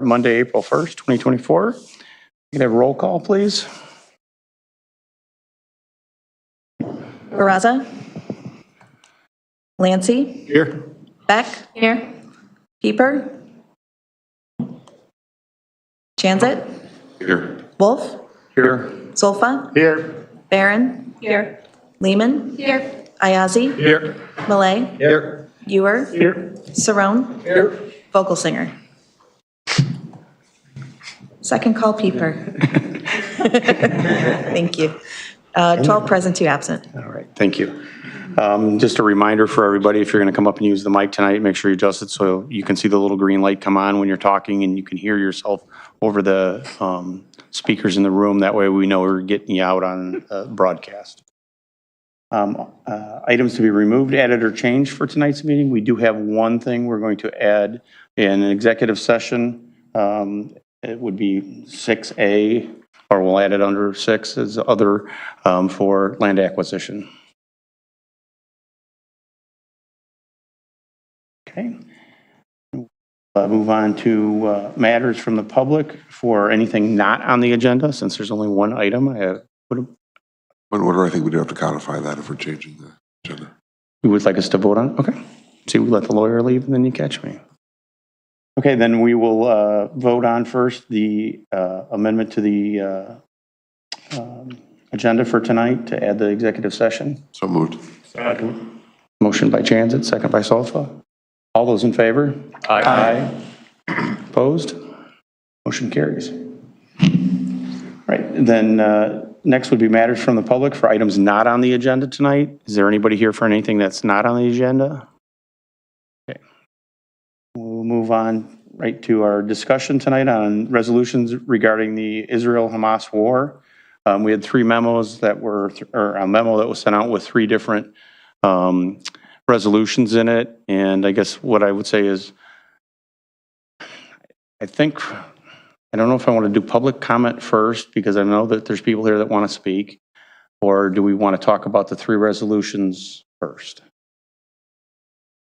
Monday, April 1st, 2024. You can have a roll call, please. Barraza? Lancy? Here. Beck? Here. Pieper? Chanzit? Here. Wolf? Here. Solfa? Here. Barron? Here. Lehman? Here. Ayazi? Here. Malay? Here. Ewer? Here. Saron? Here. Vogelsinger? Second call, Pieper. Thank you. 12 present, 2 absent. All right, thank you. Just a reminder for everybody, if you're going to come up and use the mic tonight, make sure you adjust it so you can see the little green light come on when you're talking and you can hear yourself over the speakers in the room. That way we know we're getting you out on broadcast. Items to be removed, added, or changed for tonight's meeting. We do have one thing we're going to add in an executive session. It would be 6A, or we'll add it under 6 as other for land acquisition. Okay. Move on to matters from the public for anything not on the agenda, since there's only one item. Point of order, I think we do have to codify that if we're changing the agenda. You would like us to vote on? Okay. See, we let the lawyer leave and then you catch me. Okay, then we will vote on first the amendment to the agenda for tonight to add the executive session. So moved. Second. Motion by Chanzit, second by Solfa. All those in favor? Aye. Opposed? Motion carries. All right, then next would be matters from the public for items not on the agenda tonight. Is there anybody here for anything that's not on the agenda? Okay. We'll move on right to our discussion tonight on resolutions regarding the Israel-Hamas war. We had 3 memos that were, or a memo that was sent out with 3 different resolutions in it. And I guess what I would say is, I don't know if I want to do public comment first, because I know that there's people here that want to speak, or do we want to talk about the 3 resolutions first?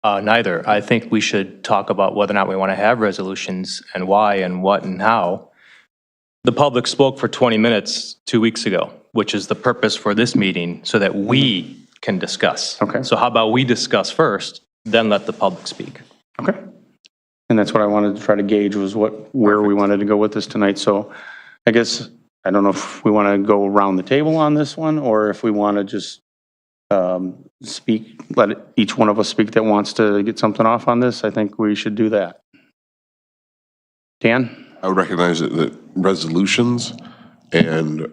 Neither. I think we should talk about whether or not we want to have resolutions and why and what and how. The public spoke for 20 minutes 2 weeks ago, which is the purpose for this meeting, so that we can discuss. Okay. So how about we discuss first, then let the public speak. Okay. And that's what I wanted to try to gauge, was where we wanted to go with this tonight. So I guess, I don't know if we want to go around the table on this one, or if we want to just speak, let each one of us speak that wants to get something off on this. I think we should do that. Dan? I would recognize that resolutions and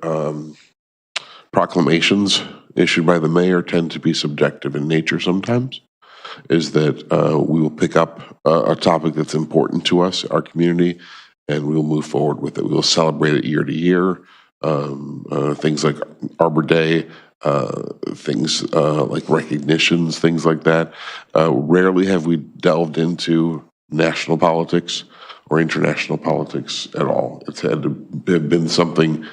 proclamations issued by the mayor tend to be subjective in nature sometimes. Is that we will pick up a topic that's important to us, our community, and we'll move forward with it. We'll celebrate it year to year. Things like Arbor Day, things like recognitions, things like that. Rarely have we delved into national politics or international politics at all. It's had to have been something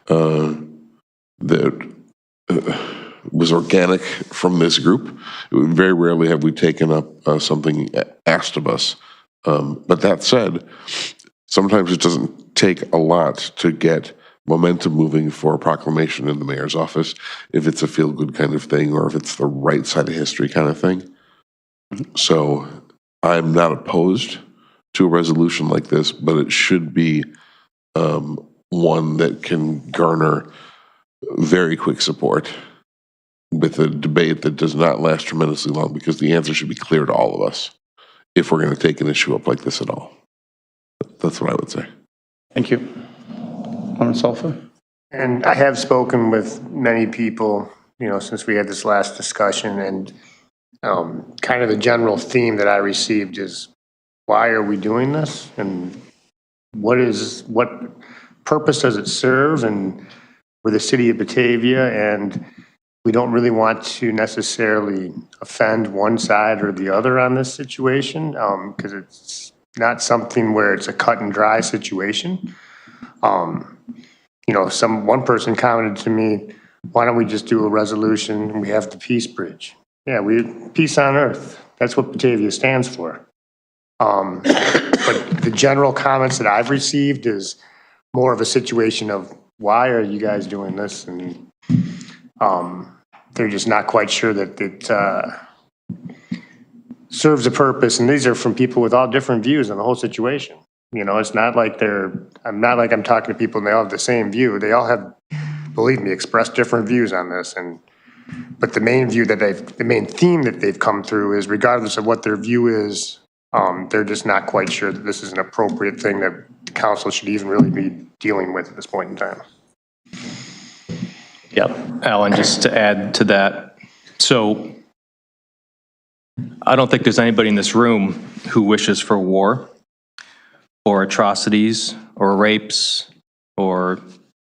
that was organic from this group. Very rarely have we taken up something asked of us. But that said, sometimes it doesn't take a lot to get momentum moving for a proclamation in the mayor's office, if it's a feel-good kind of thing or if it's the right side of history kind of thing. So I'm not opposed to a resolution like this, but it should be one that can garner very quick support with a debate that does not last tremendously long, because the answer should be clear to all of us if we're going to take an issue up like this at all. That's what I would say. Thank you. Alderman Solfa? And I have spoken with many people, since we had this last discussion, and kind of the general theme that I received is, why are we doing this? And what purpose does it serve? And we're the city of Batavia, and we don't really want to necessarily offend one side or the other on this situation, because it's not something where it's a cut and dry situation. One person commented to me, why don't we just do a resolution and we have the peace bridge? Yeah, peace on earth. That's what Batavia stands for. But But the general comments that I've received is more of a situation of, why are you guys doing this? And they're just not quite sure that it serves a purpose. And these are from people with all different views on the whole situation. You know, it's not like I'm not like I'm talking to people and they all have the same view. They all have, believe me, expressed different views on this. But the main view the main theme that they've come through is, regardless of what their view is, they're just not quite sure that this is an appropriate thing that the council should even really be dealing with at this point in time. Yep, Alan, just to add to that. So I don't think there's anybody in this room who wishes for war or atrocities or rapes or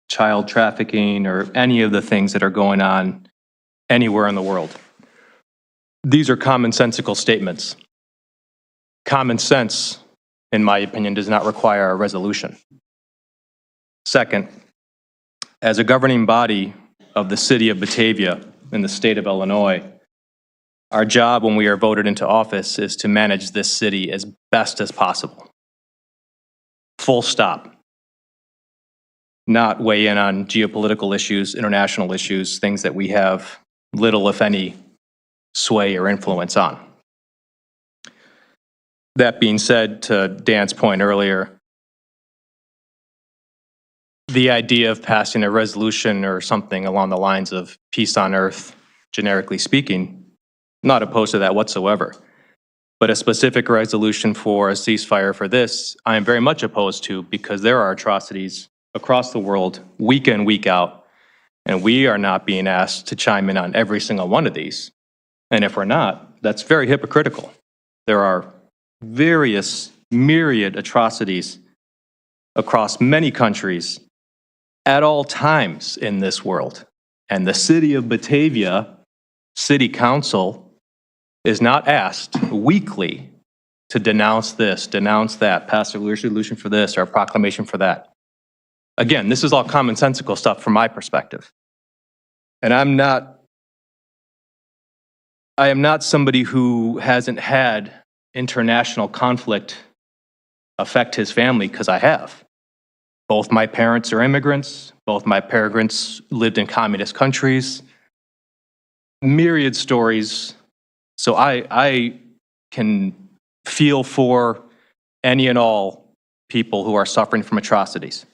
child trafficking or any of the things that are going on anywhere in the world. These are commonsensical statements. Common sense, in my opinion, does not require a resolution. Second, as a governing body of the city of Batavia in the state of Illinois, our job when we are voted into office is to manage this city as best as possible. Full stop. Not weigh in on geopolitical issues, international issues, things that we have little, if any, sway or influence on. That being said, to Dan's point earlier, the idea of passing a resolution or something along the lines of peace on earth, generically speaking, not opposed to that whatsoever. But a specific resolution for a ceasefire for this, I am very much opposed to, because there are atrocities across the world, week in, week out, and we are not being asked to chime in on every single one of these. And if we're not, that's very hypocritical. There are various myriad atrocities across many countries at all times in this world. And the city of Batavia City Council is not asked weekly to denounce this, denounce that, pass a resolution for this or a proclamation for that. Again, this is all commonsensical stuff from my perspective. And I am not somebody who hasn't had international conflict affect his family, because I have. Both my parents are immigrants. Both my parents lived in communist countries. Myriad stories. So I can feel for any and all people who are suffering from atrocities.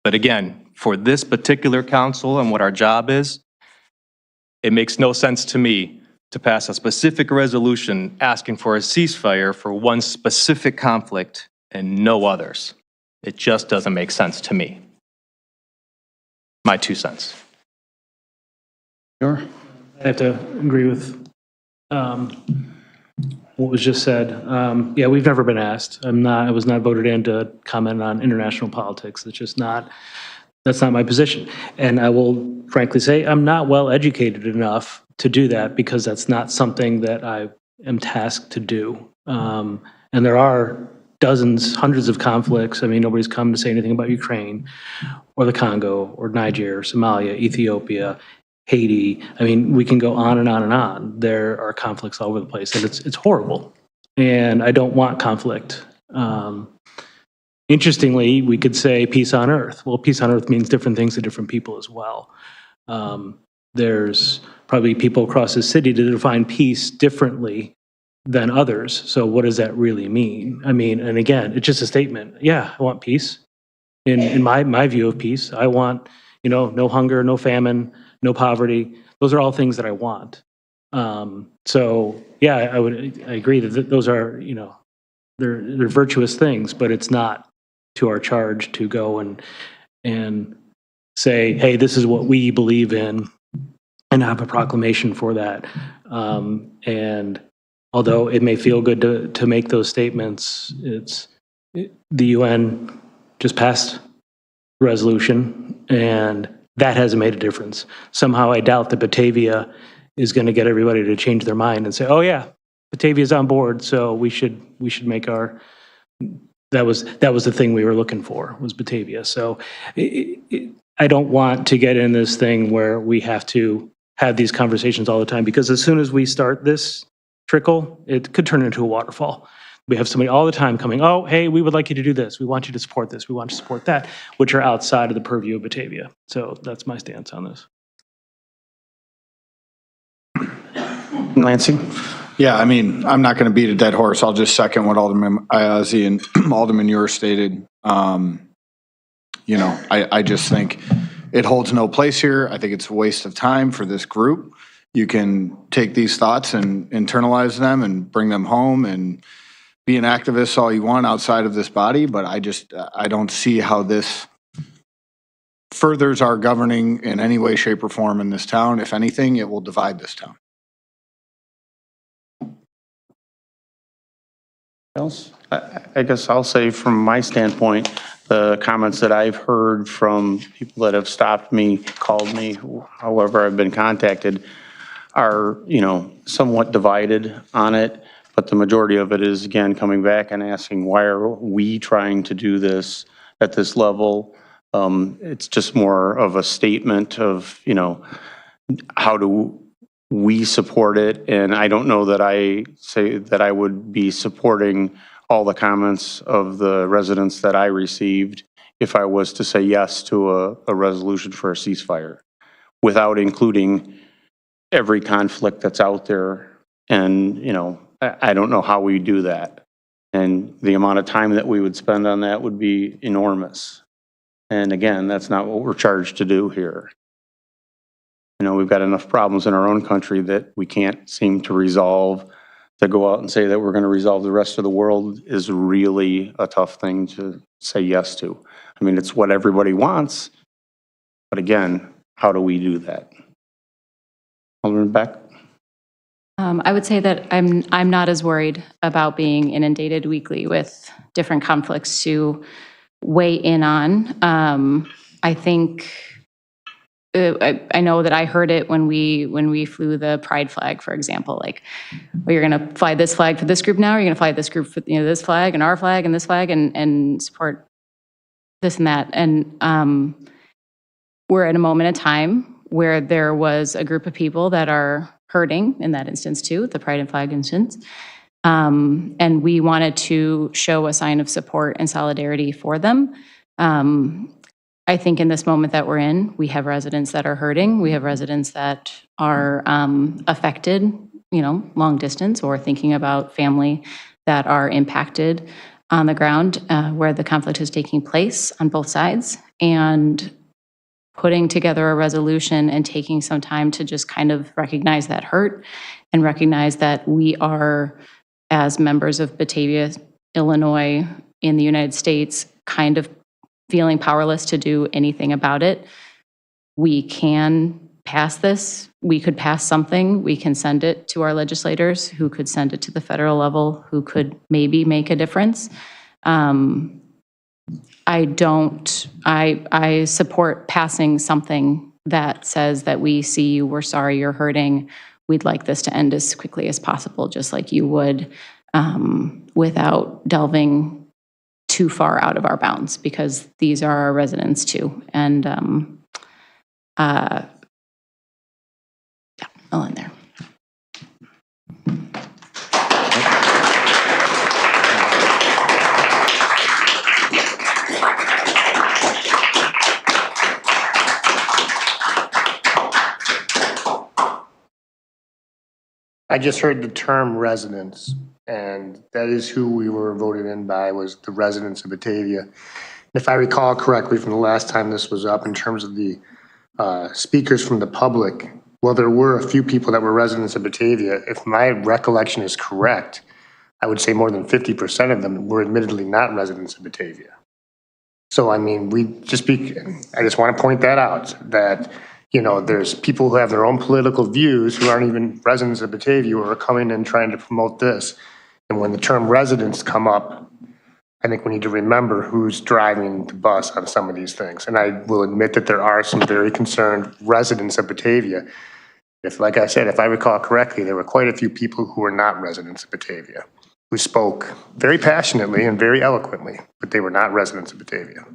But again, for this particular council and what our job is, it makes no sense to me to pass a specific resolution asking for a ceasefire for one specific conflict and no others. It just doesn't make sense to me. My 2 cents. Sure. I have to agree with what was just said. Yeah, we've never been asked. I was not voted in to comment on international politics. That's not my position. And I will frankly say I'm not well educated enough to do that, because that's not something that I am tasked to do. And there are dozens, hundreds of conflicts. I mean, nobody's come to say anything about Ukraine or the Congo or Niger, Somalia, Ethiopia, Haiti. I mean, we can go on and on and on. There are conflicts all over the place, and it's horrible. And I don't want conflict. Interestingly, we could say peace on earth. Well, peace on earth means different things to different people as well. There's probably people across the city to define peace differently than others. So what does that really mean? I mean, and again, it's just a statement. Yeah, I want peace. In my view of peace, I want, no hunger, no famine, no poverty. Those are all things that I want. So yeah, I agree that those are, they're virtuous things, but it's not to our charge to go and say, hey, this is what we believe in, and have a proclamation for that. And although it may feel good to make those statements, the UN just passed a resolution, and that hasn't made a difference. Somehow I doubt that Batavia is going to get everybody to change their mind and say, oh yeah, Batavia's on board, so we should make our, that was the thing we were looking for, was Batavia. So I don't want to get in this thing where we have to have these conversations all the time, because as soon as we start this trickle, it could turn into a waterfall. We have somebody all the time coming, oh, hey, we would like you to do this. We want you to support this. We want you to support that, which are outside of the purview of Batavia. So that's my stance on this. Lansing? Yeah, I mean, I'm not going to beat a dead horse. I'll just second what Alderman Ayazi and Alderman Ure stated. You know, I just think it holds no place here. I think it's a waste of time for this group. You can take these thoughts and internalize them and bring them home and be an activist all you want outside of this body, but I don't see how this furthers our governing in any way, shape, or form in this town. If anything, it will divide this town. Else? I guess I'll say from my standpoint, the comments that I've heard from people that have stopped me, called me, however I've been contacted, are, you know, somewhat divided on it. But the majority of it is, again, coming back and asking, why are we trying to do this at this level? It's just more of a statement of, you know, how do we support it? And I don't know that I say that I would be supporting all the comments of the residents that I received if I was to say yes to a resolution for a ceasefire, without including every conflict that's out there. And, you know, I don't know how we do that. And the amount of time that we would spend on that would be enormous. And again, that's not what we're charged to do here. You know, we've got enough problems in our own country that we can't seem to resolve. To go out and say that we're going to resolve the rest of the world is really a tough thing to say yes to. I mean, it's what everybody wants, but again, how do we do that? Alderman Beck? I would say that I'm not as worried about being inundated weekly with different conflicts to weigh in on. I think I know that I heard it when we flew the pride flag, for example, like, well, you're going to fly this flag for this group now, or you're going to fly this group for, you know, this flag and our flag and this flag and support this and that. And we're at a moment in time where there was a group of people that are hurting in that instance too, the pride and flag instance. And we wanted to show a sign of support and solidarity for them. I think in this moment that we're in, we have residents that are hurting. We have residents that are affected, you know, long distance, or thinking about family that are impacted on the ground where the conflict is taking place on both sides. And putting together a resolution and taking some time to just kind of recognize that hurt and recognize that we are, as members of Batavia, Illinois, in the United States, kind of feeling powerless to do anything about it. We can pass this. We could pass something. We can send it to our legislators, who could send it to the federal level, who could maybe make a difference. I support passing something that says that we see you, we're sorry you're hurting, we'd like this to end as quickly as possible, just like you would, without delving too far out of our bounds, because these are our residents too. And yeah, I'll end there. I just heard the term residents, and that is who we were voted in by, was the residents of Batavia. If I recall correctly from the last time this was up, in terms of the speakers from the public, well, there were a few people that were residents of Batavia. If my recollection is correct, I would say more than 50% of them were admittedly not residents of Batavia. So, I mean, I just want to point that out, that, you know, there's people who have their own political views who aren't even residents of Batavia who are coming and trying to promote this. And when the term residents come up, I think we need to remember who's driving the bus on some of these things. And I will admit that there are some very concerned residents of Batavia. If, like I said, if I recall correctly, there were quite a few people who were not residents of Batavia, who spoke very passionately and very eloquently, but they were not residents of Batavia.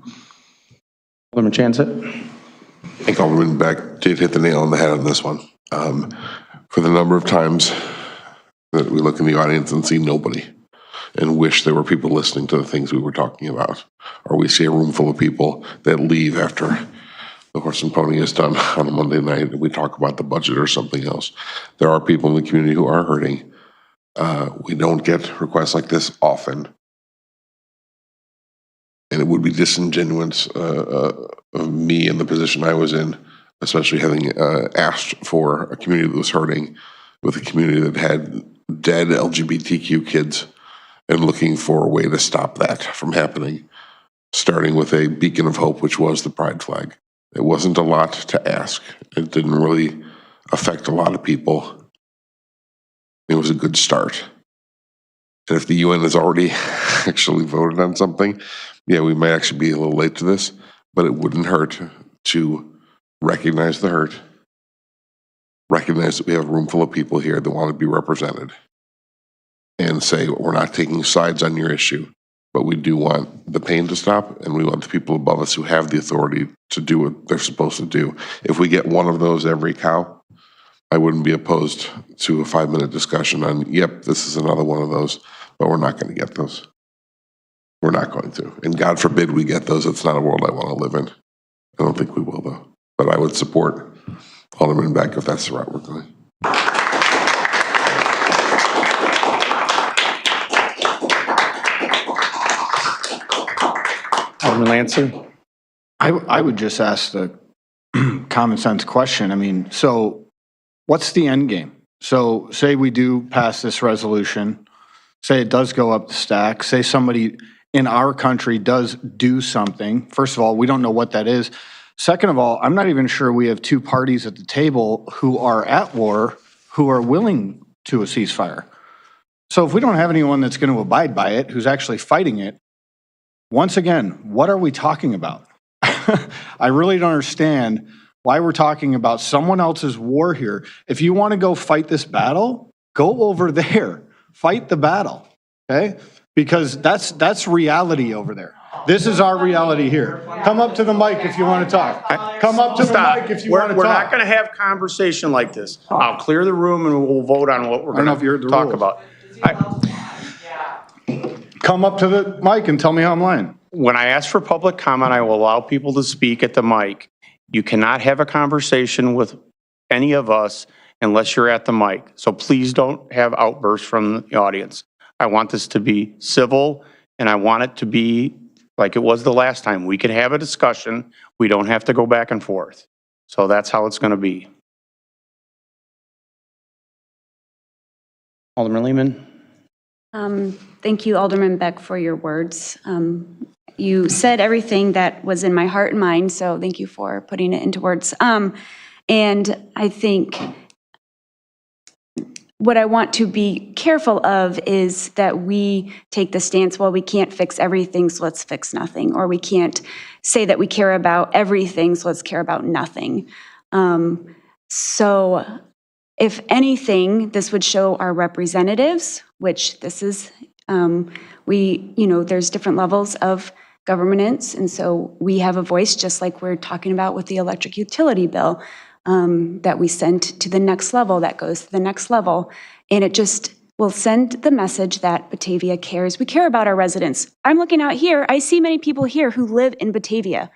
Alderman Chancet? I think Alderman Beck did hit the nail on the head on this one. For the number of times that we look in the audience and see nobody, and wish there were people listening to the things we were talking about. Or we see a room full of people that leave after the horse and pony is done on a Monday night and we talk about the budget or something else. There are people in the community who are hurting. We don't get requests like this often. And it would be disingenuous of me in the position I was in, especially having asked for a community that was hurting with a community that had dead LGBTQ kids and looking for a way to stop that from happening, starting with a beacon of hope, which was the pride flag. It wasn't a lot to ask. It didn't really affect a lot of people. It was a good start. And if the UN has already actually voted on something, yeah, we might actually be a little late to this, but it wouldn't hurt to recognize the hurt, recognize that we have a room full of people here that want to be represented, and say, we're not taking sides on your issue, but we do want the pain to stop, and we want the people above us who have the authority to do what they're supposed to do. If we get one of those every cow, I wouldn't be opposed to a 5-minute discussion on, yep, this is another one of those, but we're not going to get those. We're not going to. And God forbid we get those. It's not a world I want to live in. I don't think we will, though. But I would support Alderman Beck if that's the route we're going. Alderman Lancer? I would just ask the common sense question. I mean, so what's the end game? So say we do pass this resolution, say it does go up the stack, say somebody in our country does do something. First of all, we don't know what that is. Second of all, I'm not even sure we have two parties at the table who are at war, who are willing to a ceasefire. So if we don't have anyone that's going to abide by it, who's actually fighting it, once again, what are we talking about? I really don't understand why we're talking about someone else's war here. If you want to go fight this battle, go over there, fight the battle, okay? Because that's reality over there. This is our reality here. Come up to the mic if you want to talk. Come up to the mic if you want to talk. We're not going to have conversation like this. I'll clear the room and we'll vote on what we're going to talk about. Come up to the mic and tell me how I'm lying. When I ask for public comment, I will allow people to speak at the mic. You cannot have a conversation with any of us unless you're at the mic. So please don't have outbursts from the audience. I want this to be civil, and I want it to be like it was the last time. We can have a discussion. We don't have to go back and forth. So that's how it's going to be. Alderman Lehman. Thank you, Alderman Beck, for your words. You said everything that was in my heart and mind, so thank you for putting it into words. And I think what I want to be careful of is that we take the stance, well, we can't fix everything, so let's fix nothing. Or we can't say that we care about everything, so let's care about nothing. So if anything, this would show our representatives, which this is, there's different levels of governance, and so we have a voice, just like we're talking about with the electric utility bill. That we send to the next level, that goes to the next level. And it just will send the message that Batavia cares. We care about our residents. I'm looking out here, I see many people here who live in Batavia.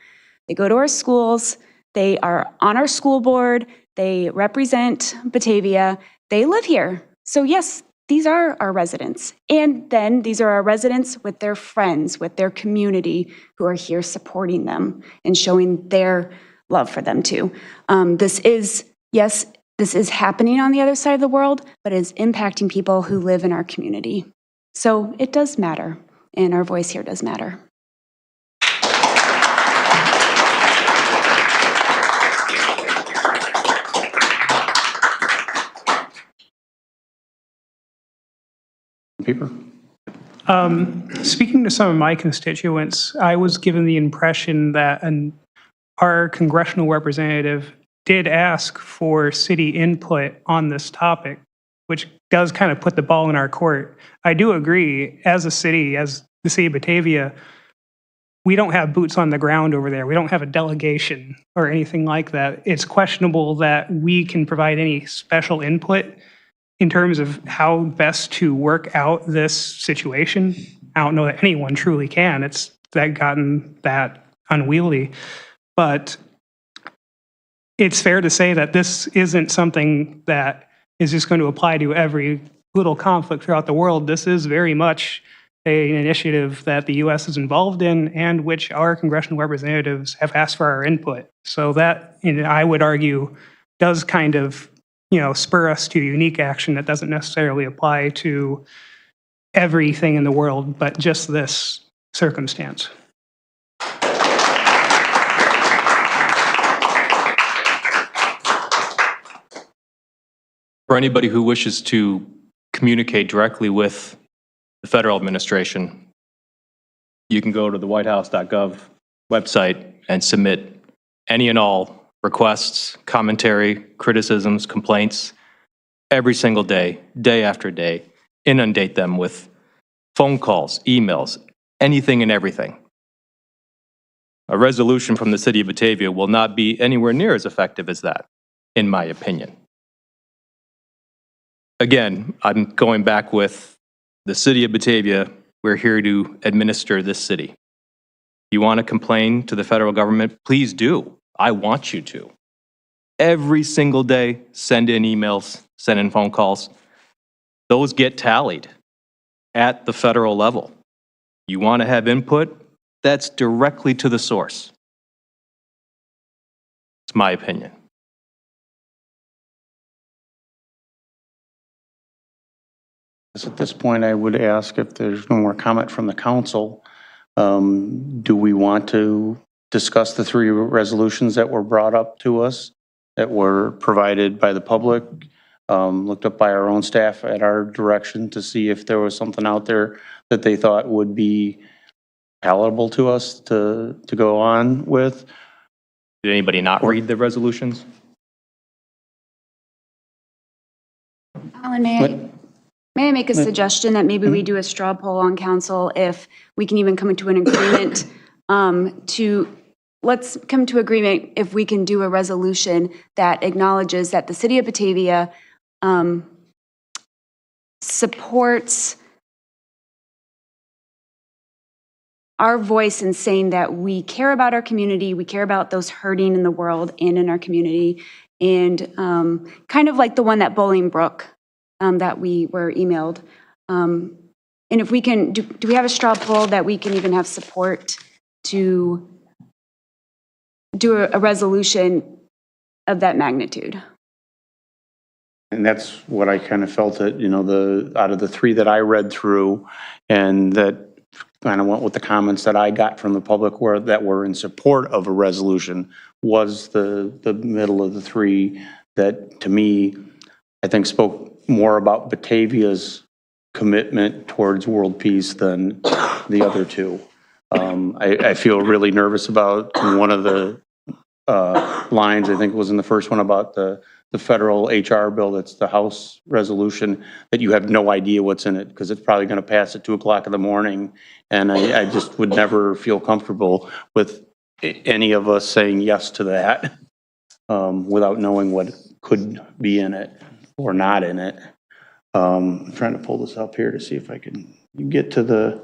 They go to our schools, they are on our school board, they represent Batavia, they live here. So yes, these are our residents. And then these are our residents with their friends, with their community who are here supporting them and showing their love for them too. This is happening on the other side of the world, but it is impacting people who live in our community. So it does matter, and our voice here does matter. Peeper. Speaking to some of my constituents, I was given the impression that our congressional representative did ask for city input on this topic, which does kind of put the ball in our court. I do agree, as a city, as the city of Batavia, we don't have boots on the ground over there. We don't have a delegation or anything like that. It's questionable that we can provide any special input in terms of how best to work out this situation, I don't know that anyone truly can. It's gotten that unwieldy. But it's fair to say that this isn't something that is just going to apply to every little conflict throughout the world. This is very much an initiative that the U.S. is involved in and which our congressional representatives have asked for our input. So that, I would argue, does kind of, spur us to unique action that doesn't necessarily apply to everything in the world, but just this circumstance. For anybody who wishes to communicate directly with the federal administration, you can go to the whitehouse.gov website and submit any and all requests, commentary, criticisms, complaints every single day, day after day. Inundate them with phone calls, emails, anything and everything. A resolution from the city of Batavia will not be anywhere near as effective as that, in my opinion. Again, I'm going back with the city of Batavia. We're here to administer this city. You want to complain to the federal government? Please do. I want you to. Every single day, send in emails, send in phone calls. Those get tallied at the federal level. You want to have input? That's directly to the source. It's my opinion. At this point, I would ask if there's no more comment from the council. Do we want to discuss the three resolutions that were brought up to us, that were provided by the public, looked up by our own staff at our direction to see if there was something out there that they thought would be palatable to us to go on with? Did anybody not read the resolutions? Alan, may I make a suggestion that maybe we do a straw poll on council if we can even come into an agreement let's come to agreement if we can do a resolution that acknowledges that the city of Batavia supports our voice in saying that we care about our community, we care about those hurting in the world and in our community, and kind of like the one that Bolingbrook that we were emailed. And if we can, do we have a straw poll that we can even have support to do a resolution of that magnitude? And that's what I kind of felt that, out of the three that I read through, and that kind of went with the comments that I got from the public that were in support of a resolution, was the middle of the three that, to me, I think spoke more about Batavia's commitment towards world peace than the other two. I feel really nervous about one of the lines, I think it was in the first one, about the federal HR bill, that's the House resolution, that you have no idea what's in it because it's probably going to pass at 2 o'clock in the morning. And I just would never feel comfortable with any of us saying yes to that without knowing what could be in it or not in it. I'm trying to pull this up here to see if I can get to the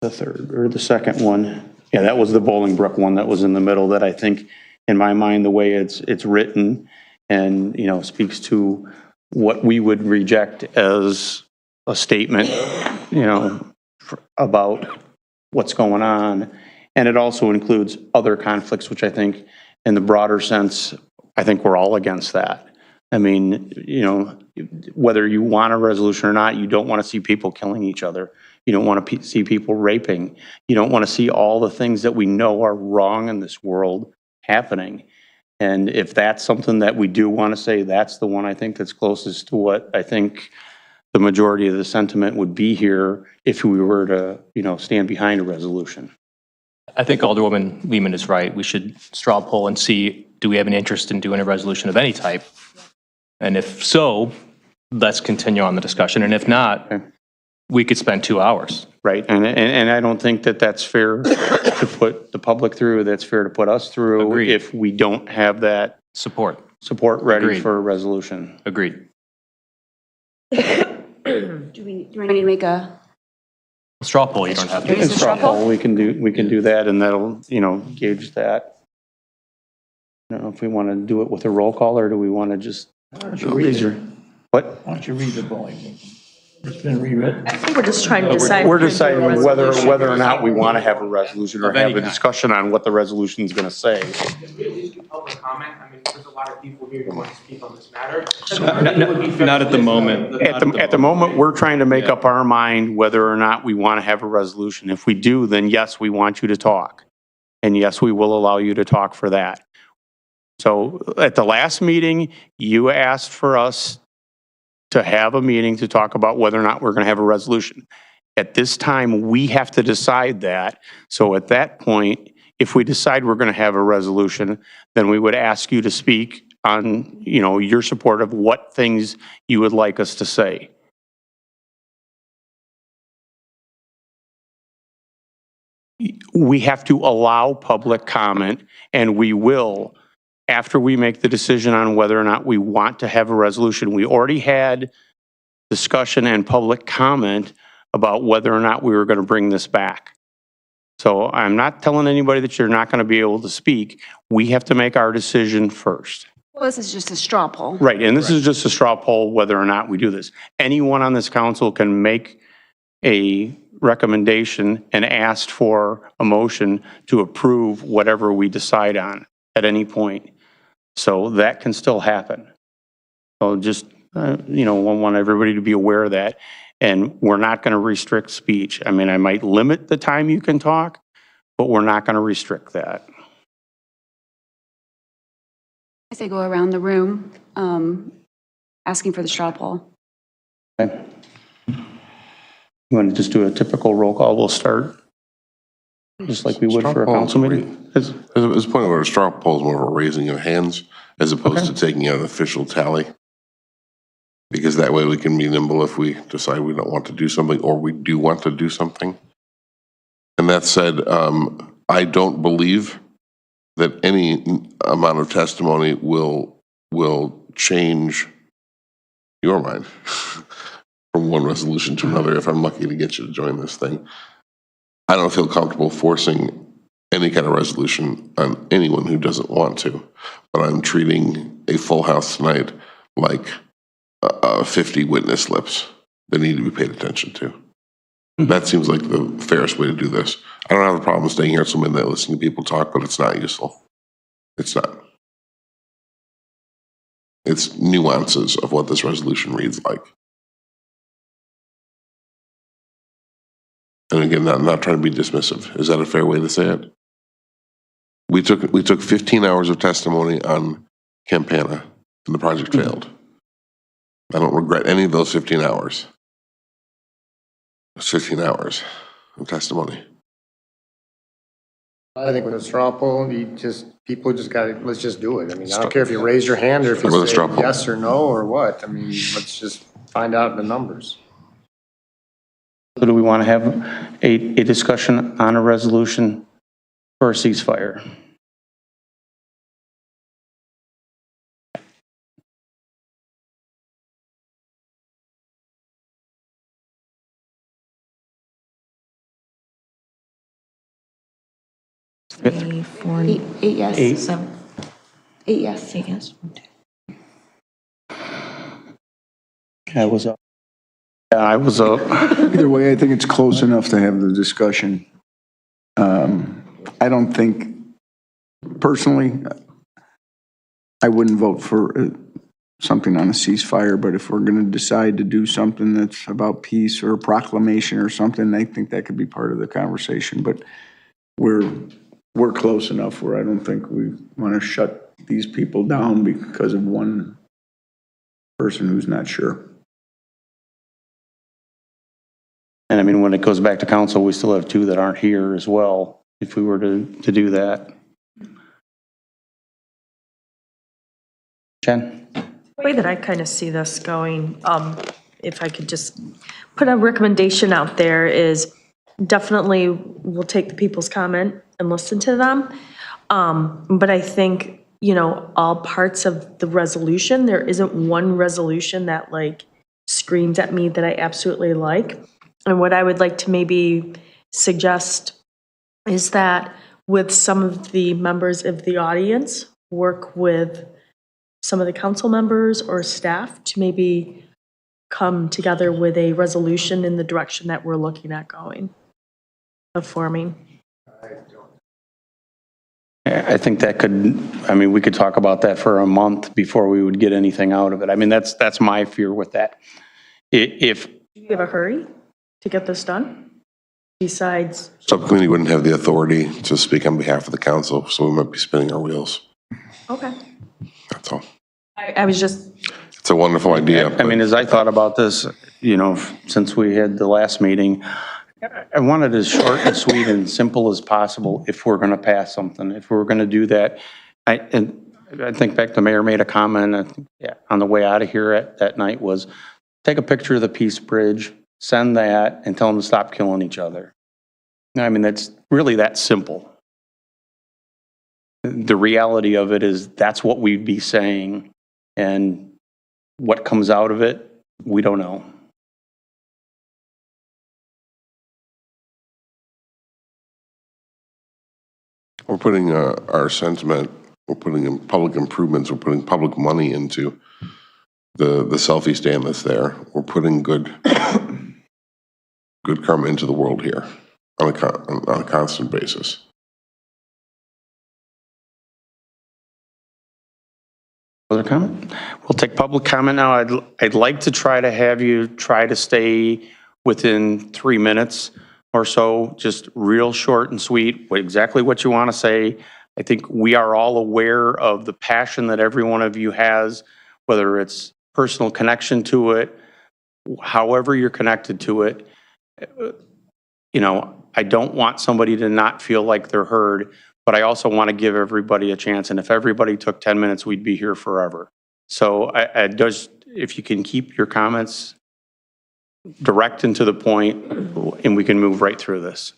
third or the second one. Yeah, that was the Bolingbrook one that was in the middle, that I think, in my mind, the way it's written and, speaks to what we would reject as a statement, about what's going on. And it also includes other conflicts, which I think, in the broader sense, I think we're all against that. I mean, whether you want a resolution or not, you don't want to see people killing each other. You don't want to see people raping. You don't want to see all the things that we know are wrong in this world happening. And if that's something that we do want to say, that's the one I think that's closest to what I think the majority of the sentiment would be here if we were to, stand behind a resolution. I think Alderwoman Lehman is right. We should straw poll and see, do we have an interest in doing a resolution of any type? And if so, let's continue on the discussion. And if not, we could spend 2 hours. Right. And I don't think that that's fair to put the public through. That's fair to put us through. Agreed. If we don't have that Support ready Agreed. for a resolution. Agreed. Do we need to make a, Straw poll, you don't have to. In straw poll, we can do that, and that'll, gauge that. I don't know if we want to do it with a roll call, or do we want to just raise your, what? Why don't you read the volume? It's been rewritten. I think we're just trying to decide. We're if we're gonna do a deciding whether resolution. or not we want to have a resolution or have a discussion on what the resolution is going to say. Public comment, I mean, there's a lot of people here who want to speak on this matter. Not at the moment. At the moment, we're trying to make up our mind whether or not we want to have a resolution. If we do, then yes, we want you to talk. And yes, we will allow you to talk for that. So at the last meeting, you asked for us to have a meeting to talk about whether or not we're going to have a resolution. At this time, we have to decide that. So at that point, if we decide we're going to have a resolution, then we would ask you to speak on, your support of what things you would like us to say. We have to allow public comment, and we will after we make the decision on whether or not we want to have a resolution. We already had discussion and public comment about whether or not we were going to bring this back. So I'm not telling anybody that you're not going to be able to speak. We have to make our decision first. well, this is just a straw poll. Right, and this is just a straw poll whether or not we do this. Anyone on this council can make a recommendation and ask for a motion to approve whatever we decide on at any point. So that can still happen. So just, want everybody to be aware of that. And we're not going to restrict speech. I mean, I might limit the time you can talk, but we're not going to restrict that. I say go around the room, asking for the straw poll. Okay. You want to just do a typical roll call? We'll start just like we would for a council meeting. There's a point where a straw poll is more of a raising of hands as opposed to taking an official tally. Because that way we can be nimble if we decide we don't want to do something or we do want to do something. And that said, I don't believe that any amount of testimony will change your mind from one resolution to another if I'm lucky to get you to join this thing. I don't feel comfortable forcing any kind of resolution on anyone who doesn't want to, but I'm treating a full house tonight like 50 witness slips that need to be paid attention to. That seems like the fairest way to do this. I don't have a problem staying here till midnight listening to people talk, but it's not useful. It's not. It's nuances of what this resolution reads like. And again, not trying to be dismissive. Is that a fair way to say it? We took 15 hours of testimony on Campana and the project failed. I don't regret any of those 15 hours. It's 15 hours of testimony. I think with a straw poll, people just got to, let's just do it. I mean, I don't care if you raise your hand or if you say yes or no or what. I mean, let's just find out the numbers. So do we want to have a discussion on a resolution for a ceasefire? Three, four, Eight yes. Eight. seven, 8 yes. 8 yes. I was up. Yeah, I was up. Either way, I think it's close enough to have the discussion. I don't think, personally, I wouldn't vote for something on a ceasefire, but if we're going to decide to do something that's about peace or a proclamation or something, I think that could be part of the conversation. But we're close enough where I don't think we want to shut these people down because of one person who's not sure. And I mean, when it goes back to council, we still have 2 that aren't here as well, if we were to do that. Jen? The way that I kind of see this going, if I could just put a recommendation out there, is definitely we'll take the people's comment and listen to them. But I think, all parts of the resolution, there isn't one resolution that screamed at me that I absolutely like. And what I would like to maybe suggest is that with some of the members of the audience, work with some of the council members or staff to maybe come together with a resolution in the direction that we're looking at going, of forming. I think that could, I mean, we could talk about that for a month before we would get anything out of it. I mean, that's my fear with that. If, Do you have a hurry to get this done? Besides, Subcommittee wouldn't have the authority to speak on behalf of the council, so we might be spinning our wheels. okay. That's all. I was just, It's a wonderful idea. I mean, as I thought about this, you know, since we had the last meeting, I wanted it as short and sweet and simple as possible if we're going to pass something, if we're going to do that. And I think back, the mayor made a comment on the way out of here that night was, take a picture of the Peace Bridge, send that, and tell them to stop killing each other. I mean, that's really that simple. The reality of it is that's what we'd be saying, and what comes out of it, we don't know. We're putting our sentiment, we're putting in public improvements, we're putting public money into the selfie stand that's there. We're putting good karma into the world here on a constant basis. Other comment? We'll take public comment now. I'd like to try to have you try to stay within 3 minutes or so, just real short and sweet, exactly what you want to say. I think we are all aware of the passion that every one of you has, whether it's personal connection to it, however you're connected to it. You know, I don't want somebody to not feel like they're heard, but I also want to give everybody a chance. And if everybody took 10 minutes, we'd be here forever. So if you can keep your comments direct and to the point, and we can move right through this.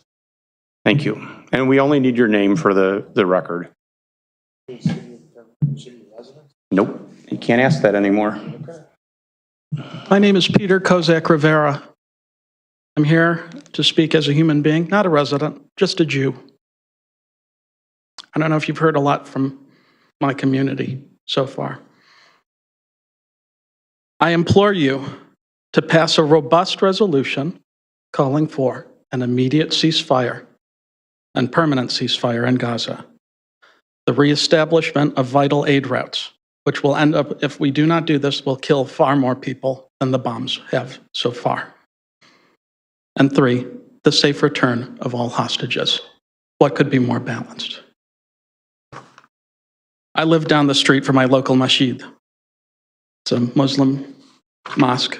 Thank you. And we only need your name for the record. Nope, you can't ask that anymore. My name is Peter Kozak Rivera. I'm here to speak as a human being, not a resident, just a Jew. I don't know if you've heard a lot from my community so far. I implore you to pass a robust resolution calling for an immediate ceasefire and permanent ceasefire in Gaza, the reestablishment of vital aid routes, which will end up, if we do not do this, will kill far more people than the bombs have so far. And 3, the safe return of all hostages. What could be more balanced? I live down the street from my local masjid. It's a Muslim mosque.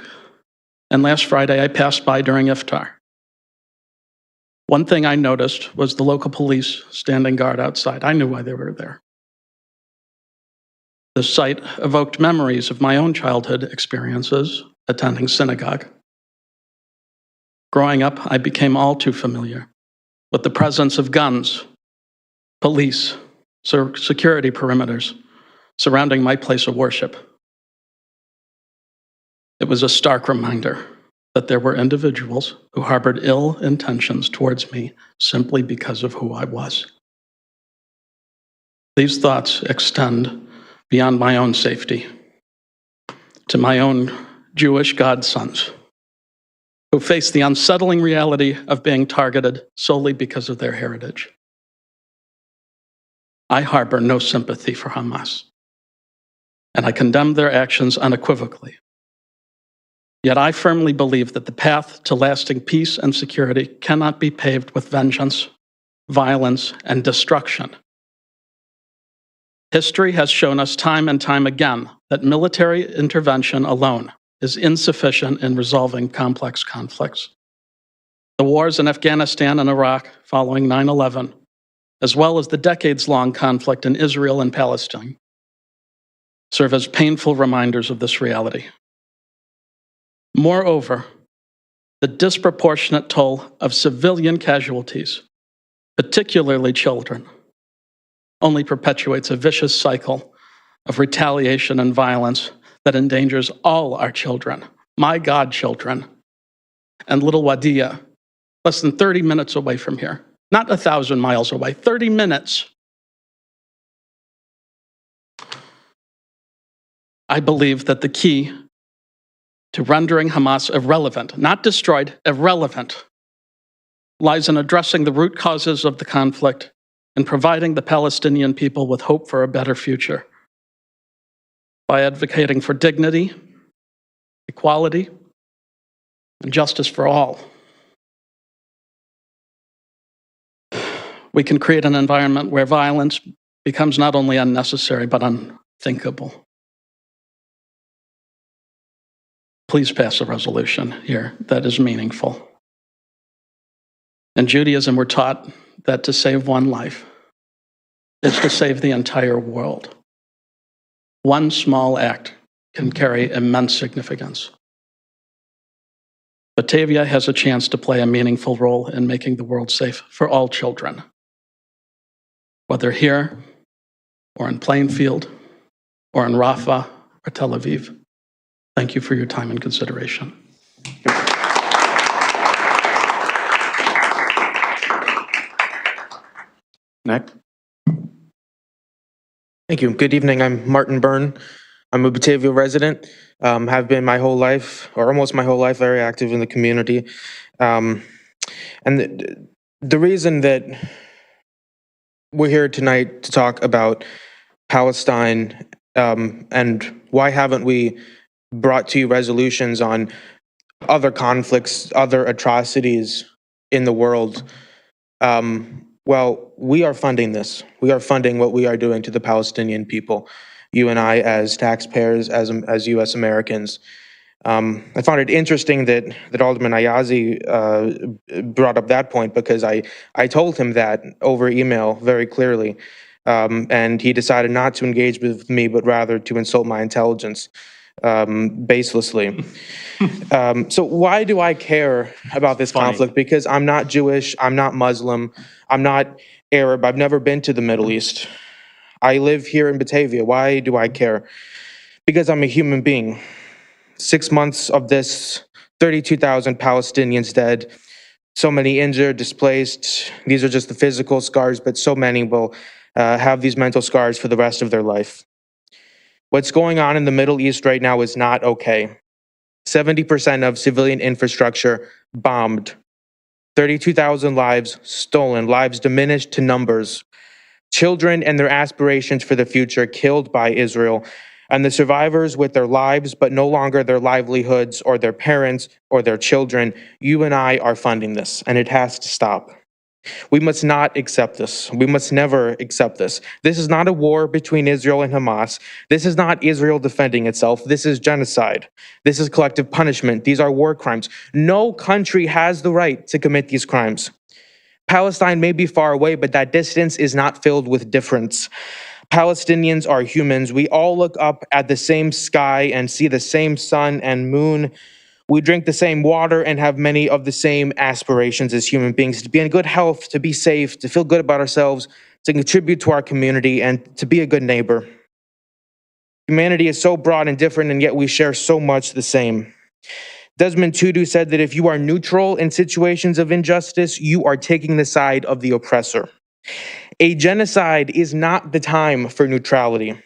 And last Friday, I passed by during iftar. One thing I noticed was the local police standing guard outside. I knew why they were there. The sight evoked memories of my own childhood experiences attending synagogue. Growing up, I became all too familiar with the presence of guns, police, security perimeters surrounding my place of worship. It was a stark reminder that there were individuals who harbored ill intentions towards me simply because of who I was. These thoughts extend beyond my own safety to my own Jewish godsons who face the unsettling reality of being targeted solely because of their heritage. I harbor no sympathy for Hamas, and I condemn their actions unequivocally. Yet I firmly believe that the path to lasting peace and security cannot be paved with vengeance, violence, and destruction. History has shown us time and time again that military intervention alone is insufficient in resolving complex conflicts. The wars in Afghanistan and Iraq following 9/11, as well as the decades-long conflict in Israel and Palestine, serve as painful reminders of this reality. Moreover, the disproportionate toll of civilian casualties, particularly children, only perpetuates a vicious cycle of retaliation and violence that endangers all our children, my godchildren, and little Wadia, less than 30 minutes away from here. Not 1,000 miles away, 30 minutes. I believe that the key to rendering Hamas irrelevant, not destroyed, irrelevant, lies in addressing the root causes of the conflict and providing the Palestinian people with hope for a better future by advocating for dignity, equality, and justice for all. We can create an environment where violence becomes not only unnecessary, but unthinkable. Please pass a resolution here that is meaningful. In Judaism, we're taught that to save one life is to save the entire world. One small act can carry immense significance. Batavia has a chance to play a meaningful role in making the world safe for all children, whether here or in Plainfield or in Rafah or Tel Aviv. Thank you for your time and consideration. Nick? Thank you. Good evening. I'm Martin Byrne. I'm a Batavia resident. Have been my whole life, or almost my whole life, very active in the community. And the reason that we're here tonight to talk about Palestine and why haven't we brought to you resolutions on other conflicts, other atrocities in the world. Well, we are funding this. We are funding what we are doing to the Palestinian people. You and I, as taxpayers, as U.S. Americans. I found it interesting that Alderman Ayazi brought up that point, because I told him that over email very clearly, and he decided not to engage with me, but rather to insult my intelligence baselessly. So why do I care about this conflict? Because I'm not Jewish, I'm not Muslim, I'm not Arab, I've never been to the Middle East. I live here in Batavia. Why do I care? Because I'm a human being. 6 months of this, 32,000 Palestinians dead, so many injured, displaced. These are just the physical scars, but so many will have these mental scars for the rest of their life. What's going on in the Middle East right now is not okay. 70% of civilian infrastructure bombed. 32,000 lives stolen, lives diminished to numbers. Children and their aspirations for the future killed by Israel. And the survivors with their lives, but no longer their livelihoods or their parents or their children. You and I are funding this, and it has to stop. We must not accept this. We must never accept this. This is not a war between Israel and Hamas. This is not Israel defending itself. This is genocide. This is collective punishment. These are war crimes. No country has the right to commit these crimes. Palestine may be far away, but that distance is not filled with difference. Palestinians are humans. We all look up at the same sky and see the same sun and moon. We drink the same water and have many of the same aspirations as human beings: to be in good health, to be safe, to feel good about ourselves, to contribute to our community, and to be a good neighbor. Humanity is so broad and different, and yet we share so much the same. Desmond Tutu said that if you are neutral in situations of injustice, you are taking the side of the oppressor. A genocide is not the time for neutrality.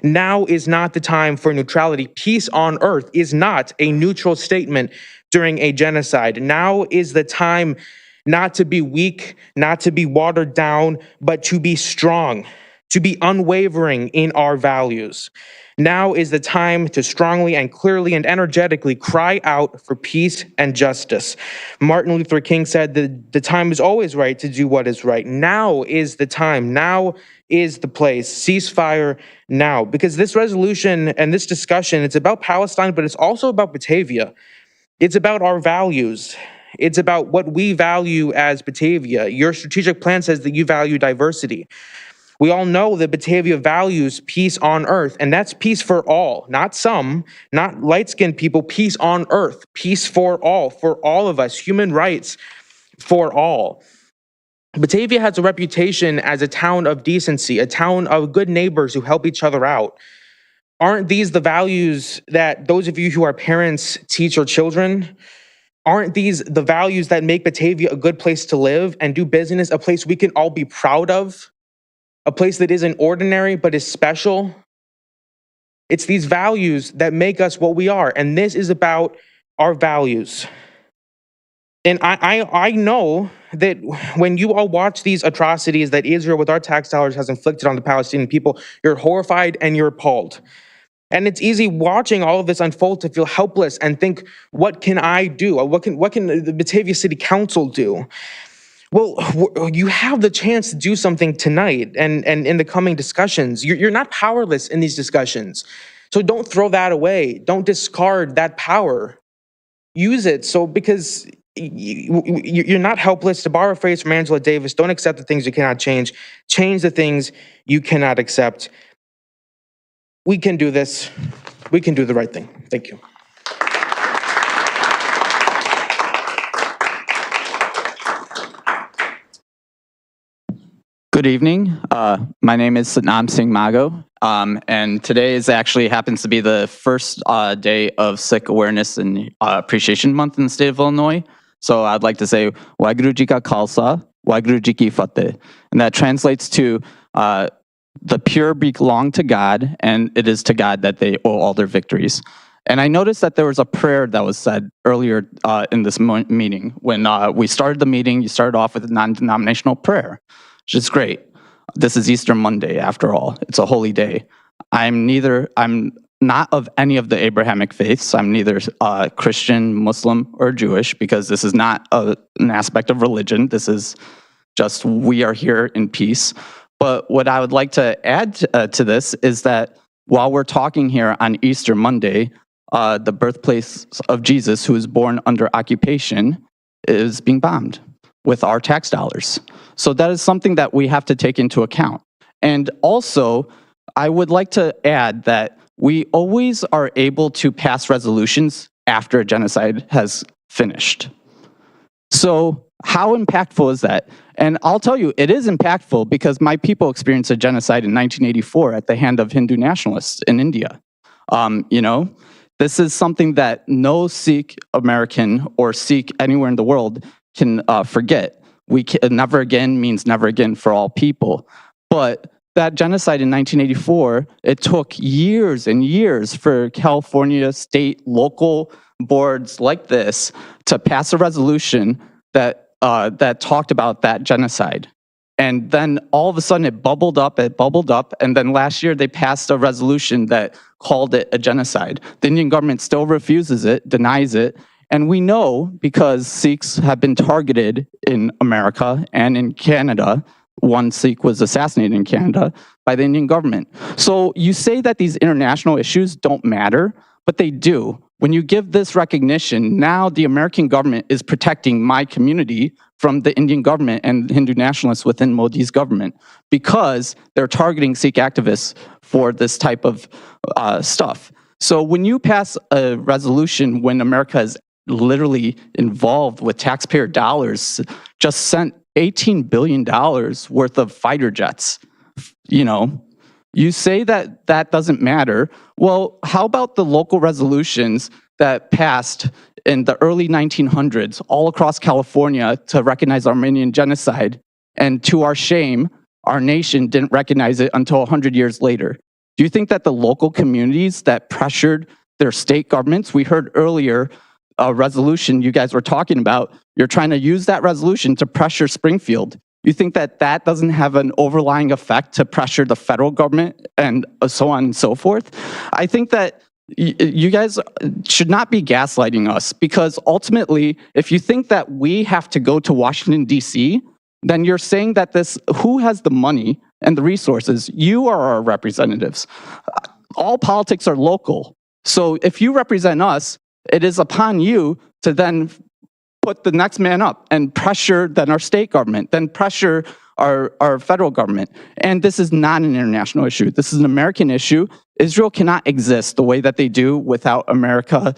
Now is not the time for neutrality. Peace on earth is not a neutral statement during a genocide. Now is the time not to be weak, not to be watered down, but to be strong, to be unwavering in our values. Now is the time to strongly and clearly and energetically cry out for peace and justice. Martin Luther King said that the time is always right to do what is right. Now is the time. Now is the place. Ceasefire now. Because this resolution and this discussion, it's about Palestine, but it's also about Batavia. It's about our values. It's about what we value as Batavia. Your strategic plan says that you value diversity. We all know that Batavia values peace on earth, and that's peace for all, not some, not light-skinned people, peace on earth, peace for all of us, human rights for all. Batavia has a reputation as a town of decency, a town of good neighbors who help each other out. Aren't these the values that those of you who are parents teach your children? Aren't these the values that make Batavia a good place to live and do business, a place we can all be proud of, a place that isn't ordinary but is special? It's these values that make us what we are, and this is about our values. And I know that when you all watch these atrocities that Israel with our tax dollars has inflicted on the Palestinian people, you're horrified and you're appalled. And it's easy watching all of this unfold to feel helpless and think, what can I do? What can the Batavia City Council do? Well, you have the chance to do something tonight and in the coming discussions. You're not powerless in these discussions. So don't throw that away. Don't discard that power. Use it because you're not helpless. To borrow a phrase from Angela Davis, don't accept the things you cannot change. Change the things you cannot accept. We can do this. We can do the right thing. Thank you. Good evening. My name is Satnam Singh Mago, and today happens to be the first day of Sikh Awareness and Appreciation Month in the state of Illinois. So I'd like to say Waheguru Ji Ka Khalsa, Waheguru Ji Ki Fateh, and that translates to the pure belong to God, and it is to God that they owe all their victories. And I noticed that there was a prayer that was said earlier in this meeting. When we started the meeting, you started off with a non-denominational prayer, which is great. This is Easter Monday, after all. It's a holy day. I'm not of any of the Abrahamic faiths. I'm neither Christian, Muslim, or Jewish, because this is not an aspect of religion. This is just we are here in peace. But what I would like to add to this is that while we're talking here on Easter Monday, the birthplace of Jesus, who was born under occupation, is being bombed with our tax dollars. So that is something that we have to take into account. And also, I would like to add that we always are able to pass resolutions after a genocide has finished. So how impactful is that? And I'll tell you, it is impactful because my people experienced a genocide in 1984 at the hand of Hindu nationalists in India. This is something that no Sikh American or Sikh anywhere in the world can forget. Never again means never again for all people. But that genocide in 1984, it took years and years for California state, local boards like this to pass a resolution that talked about that genocide. And then all of a sudden it bubbled up, and then last year they passed a resolution that called it a genocide. The Indian government still refuses it, denies it, and we know because Sikhs have been targeted in America and in Canada. One Sikh was assassinated in Canada by the Indian government. So you say that these international issues don't matter, but they do. When you give this recognition, now the American government is protecting my community from the Indian government and Hindu nationalists within Modi's government because they're targeting Sikh activists for this type of stuff. So when you pass a resolution when America is literally involved with taxpayer dollars, just sent $18 billion worth of fighter jets, you say that that doesn't matter. Well, how about the local resolutions that passed in the early 1900s all across California to recognize Armenian genocide? And to our shame, our nation didn't recognize it until 100 years later. Do you think that the local communities that pressured their state governments, we heard earlier a resolution you guys were talking about, you're trying to use that resolution to pressure Springfield. You think that that doesn't have an overlying effect to pressure the federal government and so on and so forth? I think that you guys should not be gaslighting us, because ultimately, if you think that we have to go to Washington, D.C., then you're saying that who has the money and the resources? You are our representatives. All politics are local. So if you represent us, it is upon you to then put the next man up and pressure then our state government, then pressure our federal government. And this is not an international issue. This is an American issue. Israel cannot exist the way that they do without America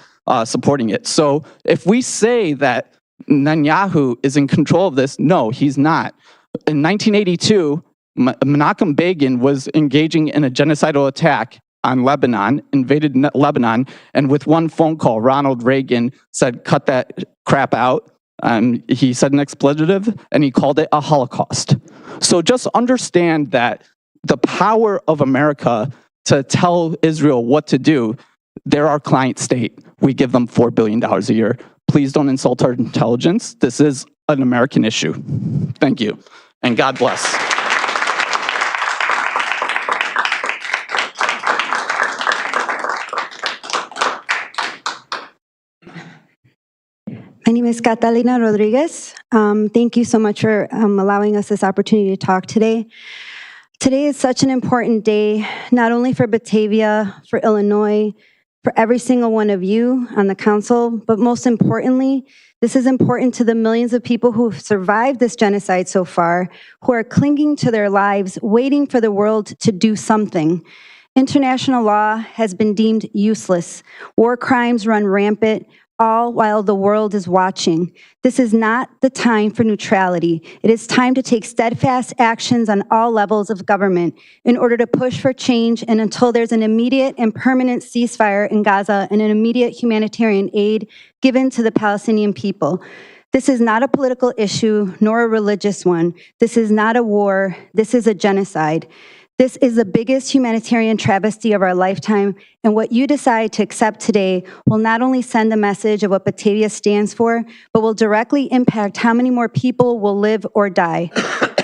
supporting it. So if we say that Netanyahu is in control of this, no, he's not. In 1982, Menachem Begin was engaging in a genocidal attack on Lebanon, invaded Lebanon, and with one phone call, Ronald Reagan said, cut that crap out. He said an expletive, and he called it a Holocaust. So just understand that the power of America to tell Israel what to do, they're our client state. We give them $4 billion a year. Please don't insult our intelligence. This is an American issue. Thank you, and God bless. My name is Catalina Rodriguez. Thank you so much for allowing us this opportunity to talk today. Today is such an important day, not only for Batavia, for Illinois, for every single one of you on the council, but most importantly, this is important to the millions of people who have survived this genocide so far, who are clinging to their lives, waiting for the world to do something. International law has been deemed useless. War crimes run rampant, all while the world is watching. This is not the time for neutrality. It is time to take steadfast actions on all levels of government in order to push for change, and until there's an immediate and permanent ceasefire in Gaza and an immediate humanitarian aid given to the Palestinian people. This is not a political issue nor a religious one. This is not a war. This is a genocide. This is the biggest humanitarian travesty of our lifetime, and what you decide to accept today will not only send a message of what Batavia stands for, but will directly impact how many more people will live or die.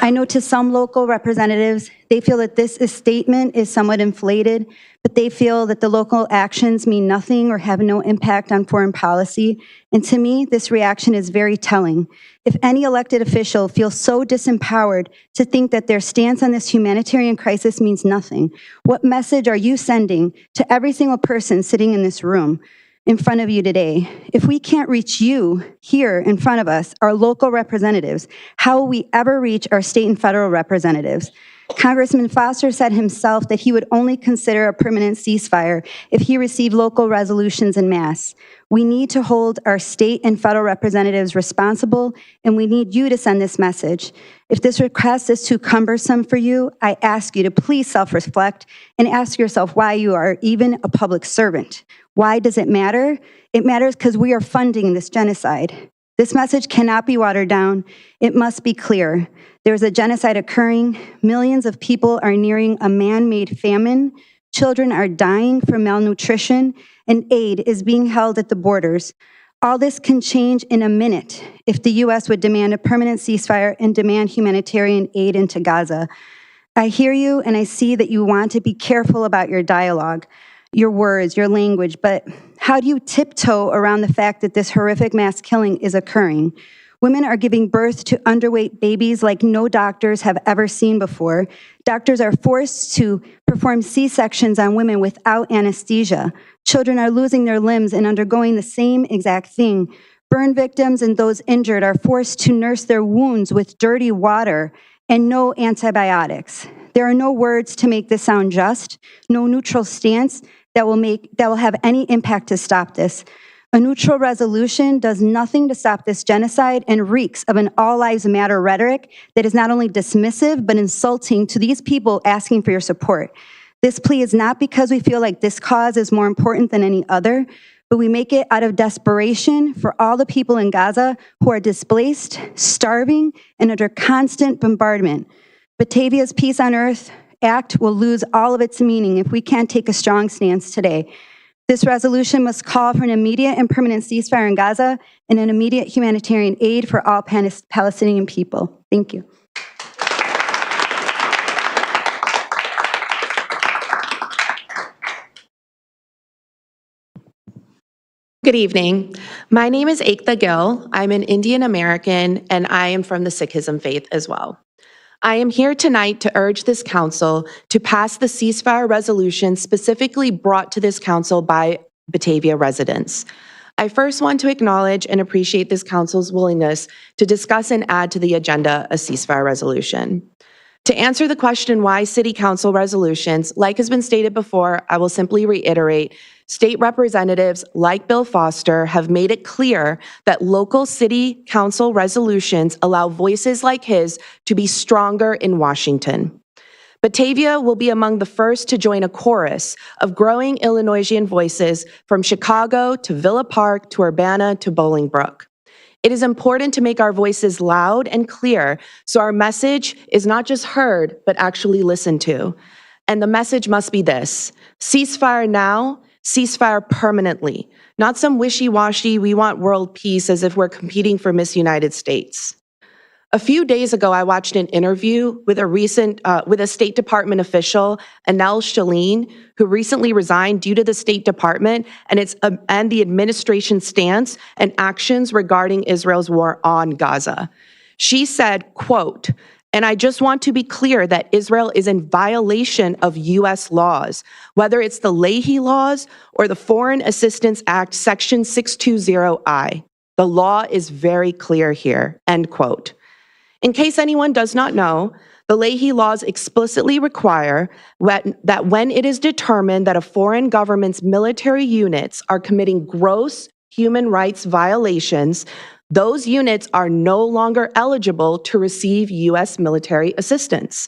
I know to some local representatives, they feel that this statement is somewhat inflated, but they feel that the local actions mean nothing or have no impact on foreign policy. And to me, this reaction is very telling. If any elected official feels so disempowered to think that their stance on this humanitarian crisis means nothing, what message are you sending to every single person sitting in this room in front of you today? If we can't reach you here in front of us, our local representatives, how will we ever reach our state and federal representatives? Congressman Foster said himself that he would only consider a permanent ceasefire if he received local resolutions en masse. We need to hold our state and federal representatives responsible, and we need you to send this message. If this request is too cumbersome for you, I ask you to please self-reflect and ask yourself why you are even a public servant. Why does it matter? It matters because we are funding this genocide. This message cannot be watered down. It must be clear. There's a genocide occurring. Millions of people are nearing a man-made famine. Children are dying from malnutrition, and aid is being held at the borders. All this can change in a minute if the U.S. would demand a permanent ceasefire and demand humanitarian aid into Gaza. I hear you, and I see that you want to be careful about your dialogue, your words, your language, but how do you tiptoe around the fact that this horrific mass killing is occurring? Women are giving birth to underweight babies like no doctors have ever seen before. Doctors are forced to perform C-sections on women without anesthesia. Children are losing their limbs and undergoing the same exact thing. Burn victims and those injured are forced to nurse their wounds with dirty water and no antibiotics. There are no words to make this sound just, no neutral stance that will have any impact to stop this. A neutral resolution does nothing to stop this genocide and reeks of an all lives matter rhetoric that is not only dismissive, but insulting to these people asking for your support. This plea is not because we feel like this cause is more important than any other, but we make it out of desperation for all the people in Gaza who are displaced, starving, and under constant bombardment. Batavia's Peace on Earth Act will lose all of its meaning if we can't take a strong stance today. This resolution must call for an immediate and permanent ceasefire in Gaza and an immediate humanitarian aid for all Palestinian people. Thank you. Good evening. My name is Ekta Gill. I'm an Indian American, and I am from the Sikhism faith as well. I am here tonight to urge this council to pass the ceasefire resolution specifically brought to this council by Batavia residents. I first want to acknowledge and appreciate this council's willingness to discuss and add to the agenda a ceasefire resolution. To answer the question why city council resolutions, like has been stated before, I will simply reiterate, state representatives like Bill Foster have made it clear that local city council resolutions allow voices like his to be stronger in Washington. Batavia will be among the first to join a chorus of growing Illinoisian voices from Chicago to Villa Park to Urbana to Bolingbrook. It is important to make our voices loud and clear so our message is not just heard, but actually listened to. And the message must be this: ceasefire now, ceasefire permanently, not some wishy-washy, we want world peace as if we're competing for Miss United States. A few days ago, I watched an interview with a State Department official, Anel Shalin, who recently resigned due to the State Department and the administration's stance and actions regarding Israel's war on Gaza. She said, quote, "And I just want to be clear that Israel is in violation of U.S. laws, whether it's the Leahy laws or the Foreign Assistance Act, Section 620I. The law is very clear here," end quote. In case anyone does not know, the Leahy laws explicitly require that when it is determined that a foreign government's military units are committing gross human rights violations, those units are no longer eligible to receive U.S. military assistance.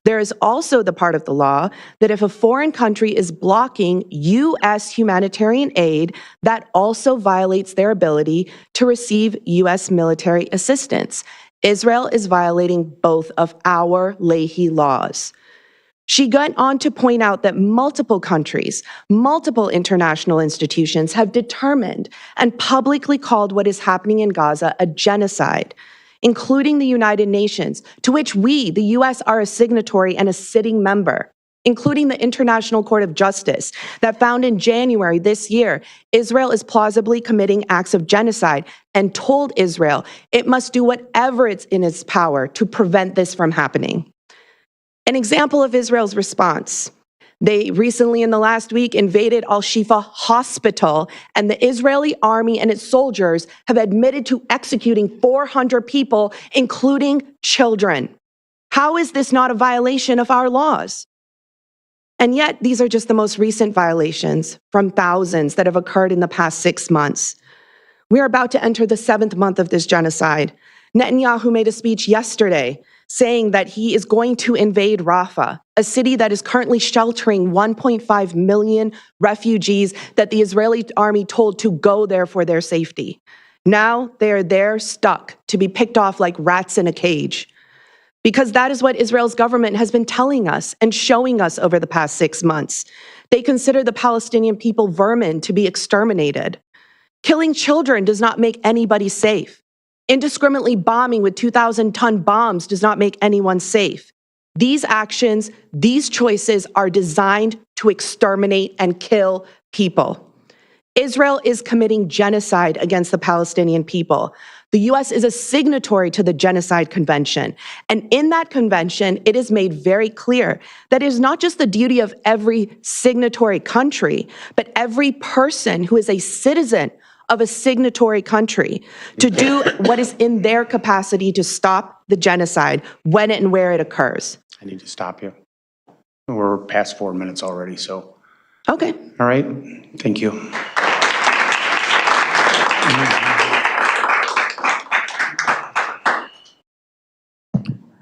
There is also the part of the law that if a foreign country is blocking U.S. humanitarian aid, that also violates their ability to receive U.S. military assistance. Israel is violating both of our Leahy laws. She went on to point out that multiple countries, multiple international institutions have determined and publicly called what is happening in Gaza a genocide, including the United Nations, to which we, the U.S., are a signatory and a sitting member, including the International Court of Justice that found in January this year Israel is plausibly committing acts of genocide and told Israel it must do whatever is in its power to prevent this from happening. An example of Israel's response: they recently, in the last week, invaded Al-Shifa Hospital, and the Israeli army and its soldiers have admitted to executing 400 people, including children. How is this not a violation of our laws? And yet, these are just the most recent violations from thousands that have occurred in the past 6 months. We are about to enter the 7th month of this genocide. Netanyahu made a speech yesterday saying that he is going to invade Rafah, a city that is currently sheltering 1.5 million refugees that the Israeli army told to go there for their safety. Now they are there stuck to be picked off like rats in a cage. Because that is what Israel's government has been telling us and showing us over the past 6 months. They consider the Palestinian people vermin to be exterminated. Killing children does not make anybody safe. Indiscriminately bombing with 2,000-ton bombs does not make anyone safe. These actions, these choices are designed to exterminate and kill people. Israel is committing genocide against the Palestinian people. The U.S. is a signatory to the Genocide Convention. And in that convention, it is made very clear that it is not just the duty of every signatory country, but every person who is a citizen of a signatory country to do what is in their capacity to stop the genocide when and where it occurs. I need to stop you. We're past 4 minutes already, so. Okay. All right, thank you.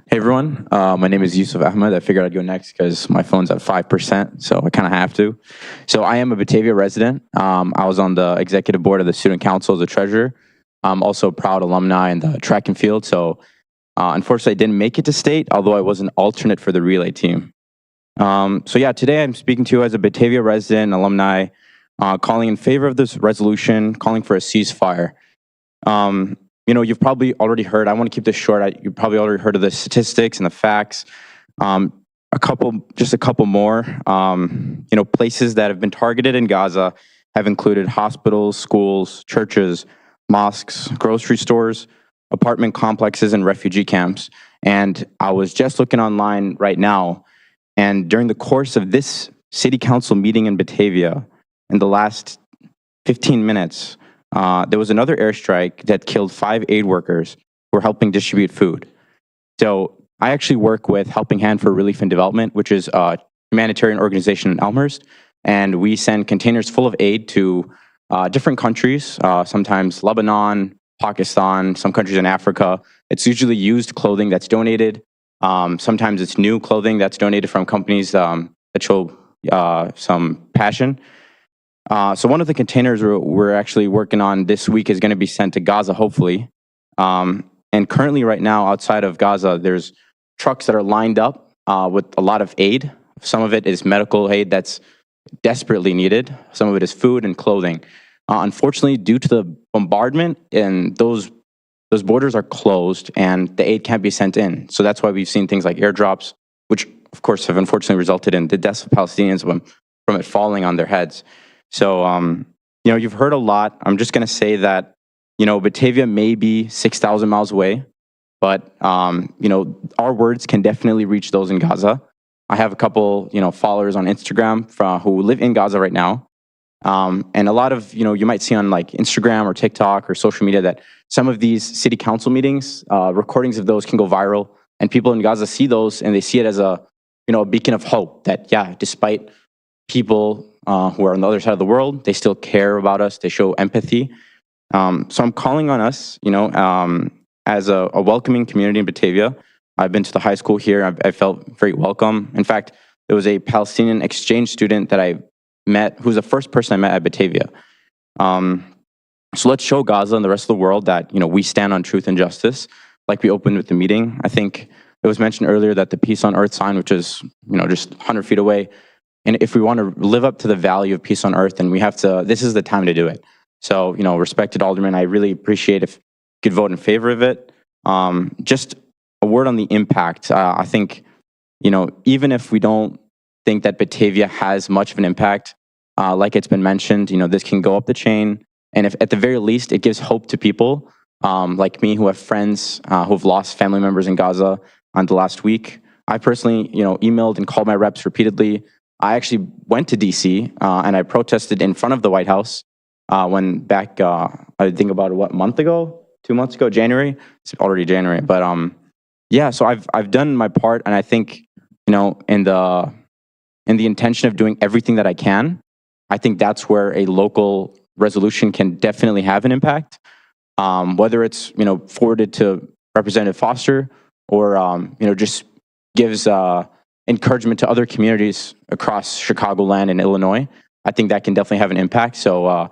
Hey everyone, my name is Yusuf Ahmed. I figured I'd go next because my phone's at 5%, so I kind of have to. So I am a Batavia resident. I was on the executive board of the student council as a treasurer. I'm also a proud alumni in the track and field, so unfortunately I didn't make it to state, although I was an alternate for the relay team. So yeah, today I'm speaking to you as a Batavia resident, alumni, calling in favor of this resolution, calling for a ceasefire. You know, you've probably already heard, I want to keep this short, you've probably already heard of the statistics and the facts. Just a couple more. You know, places that have been targeted in Gaza have included hospitals, schools, churches, mosques, grocery stores, apartment complexes, and refugee camps. And I was just looking online right now, and during the course of this city council meeting in Batavia, in the last 15 minutes, there was another airstrike that killed 5 aid workers who were helping distribute food. So I actually work with Helping Hand for Relief and Development, which is a humanitarian organization in Elmhurst. And we send containers full of aid to different countries, sometimes Lebanon, Pakistan, some countries in Africa. It's usually used clothing that's donated. Sometimes it's new clothing that's donated from companies that show some passion. So one of the containers we're actually working on this week is going to be sent to Gaza, hopefully. And currently right now outside of Gaza, there's trucks that are lined up with a lot of aid. Some of it is medical aid that's desperately needed. Some of it is food and clothing. Unfortunately, due to the bombardment, and those borders are closed and the aid can't be sent in. So that's why we've seen things like airdrops, which of course have unfortunately resulted in the deaths of Palestinians from it falling on their heads. So, you've heard a lot. I'm just going to say that, Batavia may be 6,000 miles away, but, our words can definitely reach those in Gaza. I have a couple, followers on Instagram who live in Gaza right now. And a lot of, you might see on like Instagram or TikTok or social media that some of these city council meetings, recordings of those can go viral, and people in Gaza see those and they see it as a beacon of hope that, yeah, despite people who are on the other side of the world, they still care about us. They show empathy. So I'm calling on us, as a welcoming community in Batavia. I've been to the high school here. I felt very welcome. In fact, there was a Palestinian exchange student that I met, who's the first person I met at Batavia. So let's show Gaza and the rest of the world that, we stand on truth and justice, like we opened with the meeting. I think it was mentioned earlier that the Peace on Earth sign, which is, just 100 feet away, and if we want to live up to the value of peace on earth, then we have to, this is the time to do it. So, respected Alderman, I really appreciate if you could vote in favor of it. Just a word on the impact. I think, even if we don't think that Batavia has much of an impact, like it's been mentioned, this can go up the chain. And if at the very least, it gives hope to people like me who have friends who have lost family members in Gaza on the last week. I personally, emailed and called my reps repeatedly. I actually went to DC and I protested in front of the White House when back, I think about what, month ago, 2 months ago, January. It's already January, but yeah. So I've done my part, and I think in the intention of doing everything that I can, I think that's where a local resolution can definitely have an impact. Whether it's forwarded to Representative Foster or just gives encouragement to other communities across Chicagoland and Illinois, I think that can definitely have an impact. So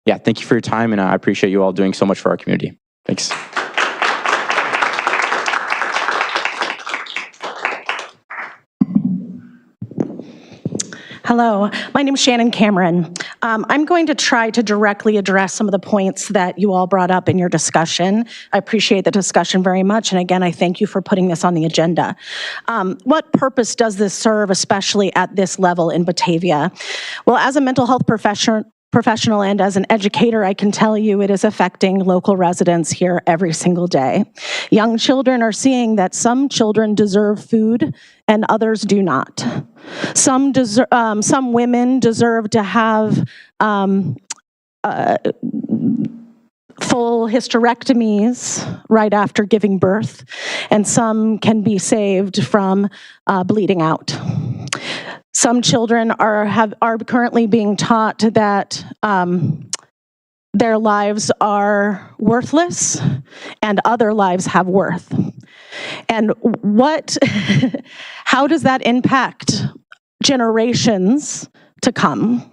yeah, thank you for your time, and I appreciate you all doing so much for our community. Thanks. Hello, my name is Shannon Cameron. I'm going to try to directly address some of the points that you all brought up in your discussion. I appreciate the discussion very much, and again, I thank you for putting this on the agenda. What purpose does this serve, especially at this level in Batavia? Well, as a mental health professional and as an educator, I can tell you it is affecting local residents here every single day. Young children are seeing that some children deserve food and others do not. Some women deserve to have full hysterectomies right after giving birth, and some can be saved from bleeding out. Some children are currently being taught that their lives are worthless and other lives have worth. And how does that impact generations to come?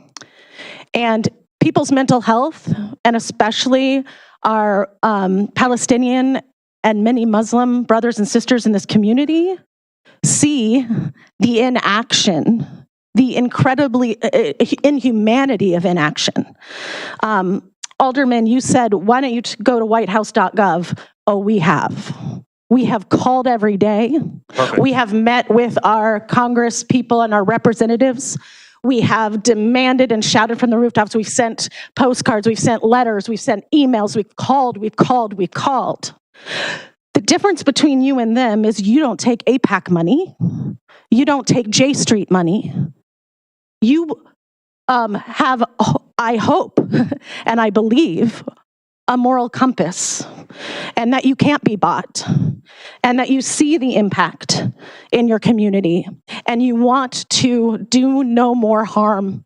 And people's mental health, and especially our Palestinian and many Muslim brothers and sisters in this community, see the inaction, the incredibly inhumanity of inaction. Alderman, you said, why don't you go to whitehouse.gov? Oh, we have. We have called every day. Perfect. We have met with our Congress people and our representatives. We have demanded and shouted from the rooftops. We've sent postcards, we've sent letters, we've sent emails, we've called. The difference between you and them is you don't take AIPAC money. You don't take J Street money. You have, I hope, and I believe, a moral compass, and that you can't be bought, and that you see the impact in your community, and you want to do no more harm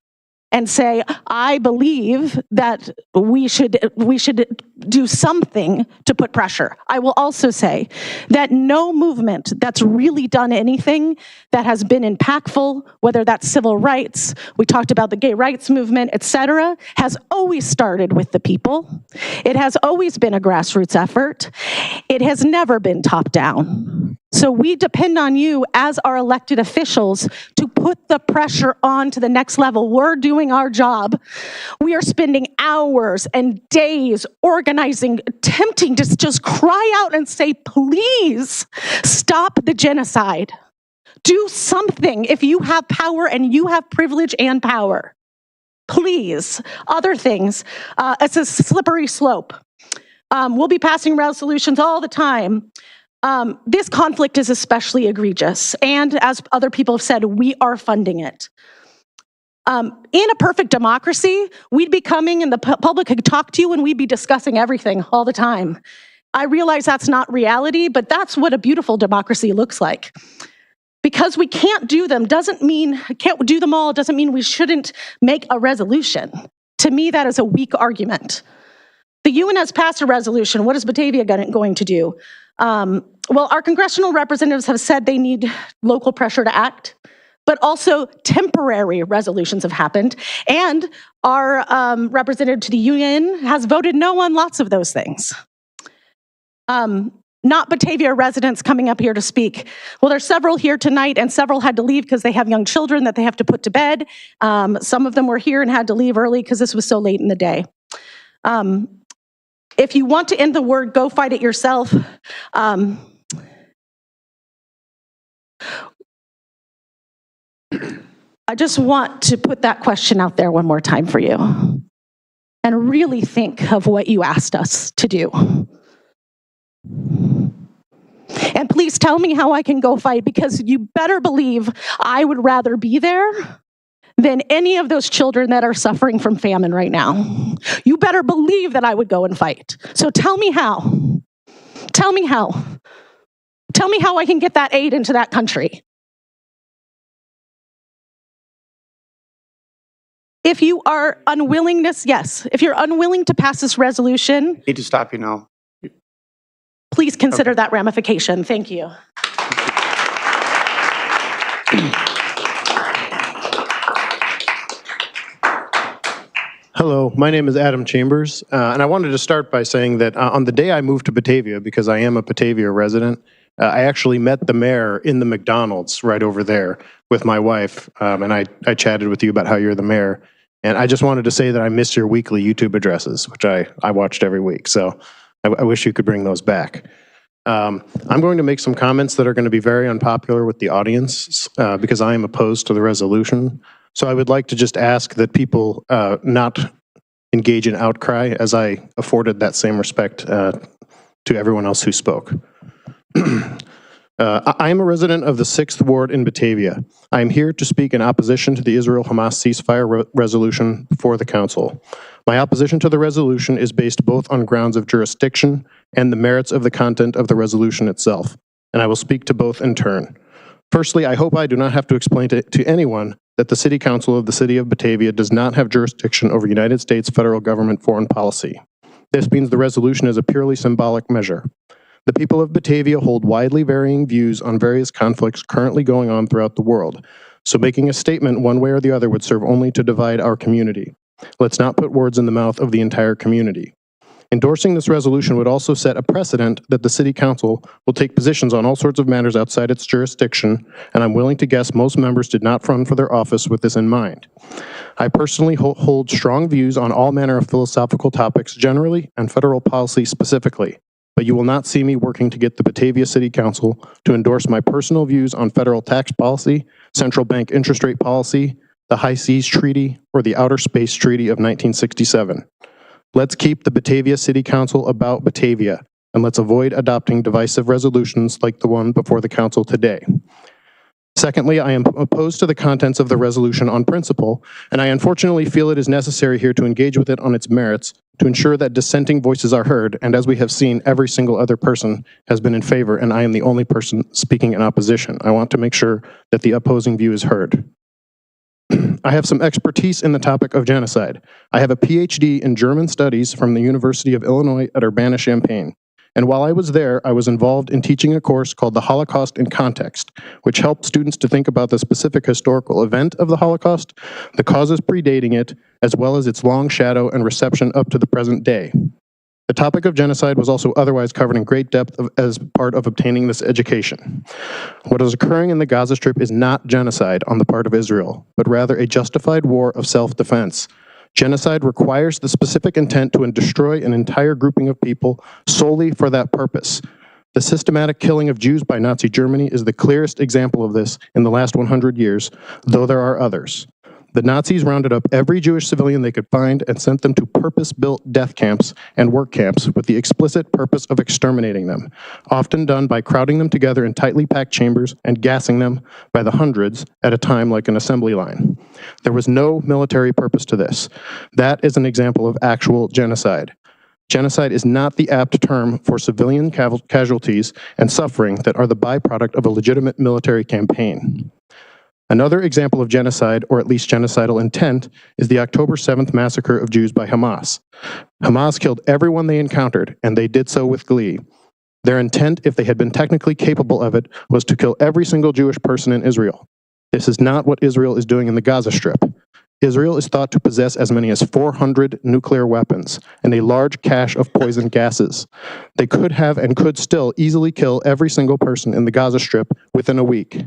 and say, I believe that we should do something to put pressure. I will also say that no movement that's really done anything that has been impactful, whether that's civil rights, we talked about the gay rights movement, etc., has always started with the people. It has always been a grassroots effort. It has never been top down. So we depend on you as our elected officials to put the pressure on to the next level. We're doing our job. We are spending hours and days organizing, attempting to just cry out and say, please stop the genocide. Do something if you have power and you have privilege and power. Please. Other things, it's a slippery slope. We'll be passing resolutions all the time. This conflict is especially egregious, and as other people have said, we are funding it. In a perfect democracy, we'd be coming and the public could talk to you and we'd be discussing everything all the time. I realize that's not reality, but that's what a beautiful democracy looks like. Because we can't do them can't do them all doesn't mean we shouldn't make a resolution. To me, that is a weak argument. The UN has passed a resolution. What is Batavia going to do? Well, our congressional representatives have said they need local pressure to act, but also temporary resolutions have happened. And our representative to the UN has voted no on lots of those things. Not Batavia residents coming up here to speak. Well, there's several here tonight, and several had to leave because they have young children that they have to put to bed. Some of them were here and had to leave early because this was so late in the day. If you want to end the word, go fight it yourself. I just want to put that question out there one more time for you and really think of what you asked us to do. And please tell me how I can go fight, because you better believe I would rather be there than any of those children that are suffering from famine right now. You better believe that I would go and fight. So tell me how. Tell me how. Tell me how I can get that aid into that country. If you are if you're unwilling to pass this resolution, Need to stop you now. please consider that ramification. Thank you. Hello, my name is Adam Chambers, and I wanted to start by saying that on the day I moved to Batavia, because I am a Batavia resident, I actually met the mayor in the McDonald's right over there with my wife, and I chatted with you about how you're the mayor. And I just wanted to say that I miss your weekly YouTube addresses, which I watched every week. So I wish you could bring those back. I'm going to make some comments that are going to be very unpopular with the audience because I am opposed to the resolution. So I would like to just ask that people not engage in outcry, as I afforded that same respect to everyone else who spoke. I am a resident of the 6th Ward in Batavia. I am here to speak in opposition to the Israel-Hamas ceasefire resolution before the Council. My opposition to the resolution is based both on grounds of jurisdiction and the merits of the content of the resolution itself, and I will speak to both in turn. Firstly, I hope I do not have to explain to anyone that the City Council of the City of Batavia does not have jurisdiction over United States federal government foreign policy. This means the resolution is a purely symbolic measure. The people of Batavia hold widely varying views on various conflicts currently going on throughout the world, so making a statement one way or the other would serve only to divide our community. Let's not put words in the mouth of the entire community. Endorsing this resolution would also set a precedent that the City Council will take positions on all sorts of matters outside its jurisdiction, and I'm willing to guess most members did not run for their office with this in mind. I personally hold strong views on all manner of philosophical topics generally and federal policy specifically, but you will not see me working to get the Batavia City Council to endorse my personal views on federal tax policy, central bank interest rate policy, the High Seas Treaty, or the Outer Space Treaty of 1967. Let's keep the Batavia City Council about Batavia, and let's avoid adopting divisive resolutions like the one before the Council today. Secondly, I am opposed to the contents of the resolution on principle, and I unfortunately feel it is necessary here to engage with it on its merits to ensure that dissenting voices are heard, and as we have seen, every single other person has been in favor, and I am the only person speaking in opposition. I want to make sure that the opposing view is heard. I have some expertise in the topic of genocide. I have a PhD in German studies from the University of Illinois at Urbana-Champaign. And while I was there, I was involved in teaching a course called The Holocaust in Context, which helped students to think about the specific historical event of the Holocaust, the causes predating it, as well as its long shadow and reception up to the present day. The topic of genocide was also otherwise covered in great depth as part of obtaining this education. What is occurring in the Gaza Strip is not genocide on the part of Israel, but rather a justified war of self-defense. Genocide requires the specific intent to destroy an entire grouping of people solely for that purpose. The systematic killing of Jews by Nazi Germany is the clearest example of this in the last 100 years, though there are others. The Nazis rounded up every Jewish civilian they could find and sent them to purpose-built death camps and work camps with the explicit purpose of exterminating them, often done by crowding them together in tightly packed chambers and gassing them by the hundreds at a time like an assembly line. There was no military purpose to this. That is an example of actual genocide. Genocide is not the apt term for civilian casualties and suffering that are the byproduct of a legitimate military campaign. Another example of genocide, or at least genocidal intent, is the October 7th massacre of Jews by Hamas. Hamas killed everyone they encountered, and they did so with glee. Their intent, if they had been technically capable of it, was to kill every single Jewish person in Israel. This is not what Israel is doing in the Gaza Strip. Israel is thought to possess as many as 400 nuclear weapons and a large cache of poison gases. They could have and could still easily kill every single person in the Gaza Strip within a week.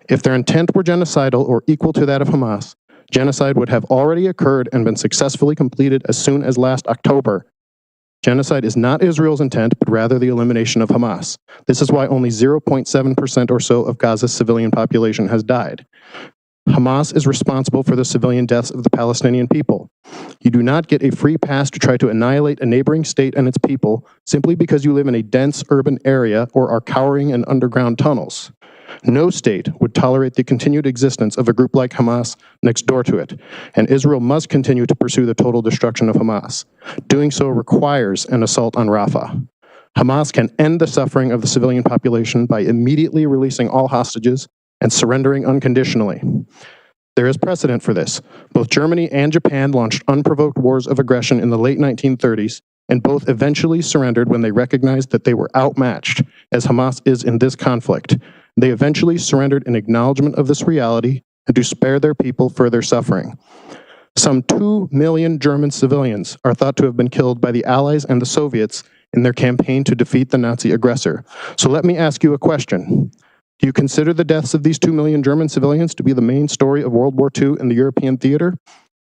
If their intent were genocidal or equal to that of Hamas, genocide would have already occurred and been successfully completed as soon as last October. Genocide is not Israel's intent, but rather the elimination of Hamas. This is why only 0.7% or so of Gaza's civilian population has died. Hamas is responsible for the civilian deaths of the Palestinian people. You do not get a free pass to try to annihilate a neighboring state and its people simply because you live in a dense urban area or are cowering in underground tunnels. No state would tolerate the continued existence of a group like Hamas next door to it, and Israel must continue to pursue the total destruction of Hamas. Doing so requires an assault on Rafah. Hamas can end the suffering of the civilian population by immediately releasing all hostages and surrendering unconditionally. There is precedent for this. Both Germany and Japan launched unprovoked wars of aggression in the late 1930s, and both eventually surrendered when they recognized that they were outmatched, as Hamas is in this conflict. They eventually surrendered in acknowledgement of this reality and to spare their people further suffering. Some 2 million German civilians are thought to have been killed by the Allies and the Soviets in their campaign to defeat the Nazi aggressor. So let me ask you a question. Do you consider the deaths of these 2 million German civilians to be the main story of World War II in the European theater?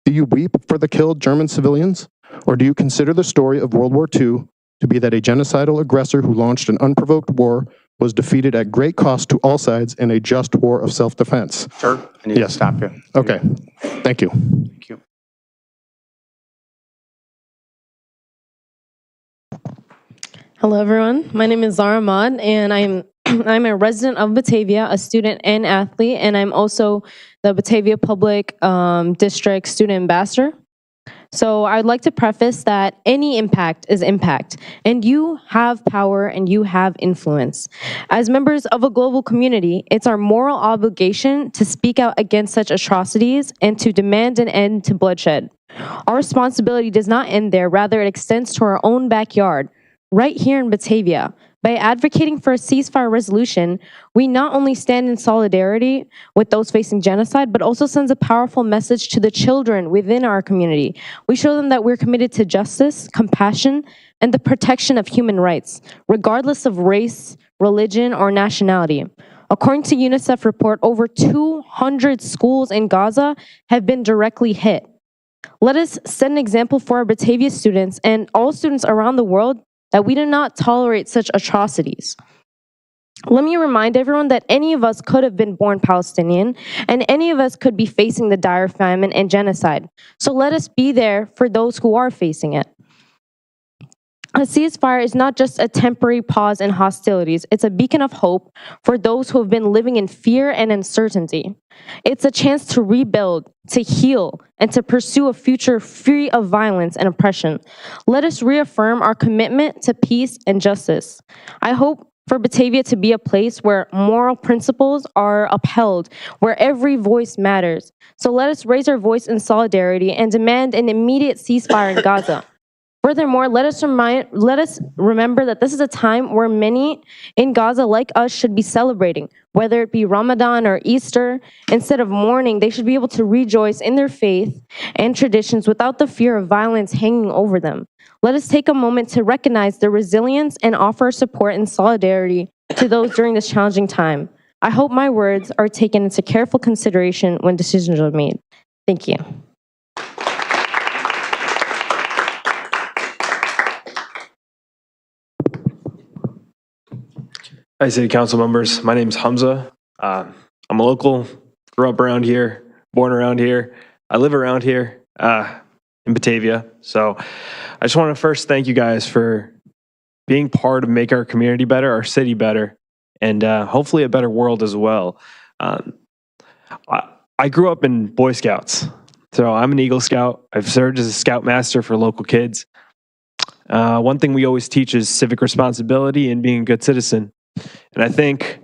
Do you weep for the killed German civilians? Or do you consider the story of World War II to be that a genocidal aggressor who launched an unprovoked war was defeated at great cost to all sides in a just war of self-defense? Sir, I need to stop you. Okay, thank you. Thank you. Hello, everyone. My name is Zara Ahmad, and I'm a resident of Batavia, a student and athlete, and I'm also the Batavia Public District Student Ambassador. So I'd like to preface that any impact is impact, and you have power and you have influence. As members of a global community, it's our moral obligation to speak out against such atrocities and to demand an end to bloodshed. Our responsibility does not end there, rather it extends to our own backyard, right here in Batavia. By advocating for a ceasefire resolution, we not only stand in solidarity with those facing genocide, but also sends a powerful message to the children within our community. We show them that we're committed to justice, compassion, and the protection of human rights, regardless of race, religion, or nationality. According to UNICEF report, over 200 schools in Gaza have been directly hit. Let us set an example for our Batavia students and all students around the world that we do not tolerate such atrocities. Let me remind everyone that any of us could have been born Palestinian, and any of us could be facing the dire famine and genocide. So let us be there for those who are facing it. A ceasefire is not just a temporary pause in hostilities, it's a beacon of hope for those who have been living in fear and uncertainty. It's a chance to rebuild, to heal, and to pursue a future free of violence and oppression. Let us reaffirm our commitment to peace and justice. I hope for Batavia to be a place where moral principles are upheld, where every voice matters. So let us raise our voice in solidarity and demand an immediate ceasefire in Gaza. Furthermore, let us remember that this is a time where many in Gaza, like us, should be celebrating, whether it be Ramadan or Easter. Instead of mourning, they should be able to rejoice in their faith and traditions without the fear of violence hanging over them. Let us take a moment to recognize their resilience and offer support and solidarity to those during this challenging time. I hope my words are taken into careful consideration when decisions are made. Thank you. Hi, City Council members. My name is Hamza. I'm a local, grew up around here, born around here. I live around here in Batavia. So I just want to first thank you guys for being part of make our community better, our city better, and hopefully a better world as well. I grew up in Boy Scouts. So I'm an Eagle Scout. I've served as a Scoutmaster for local kids. One thing we always teach is civic responsibility and being a good citizen. And I think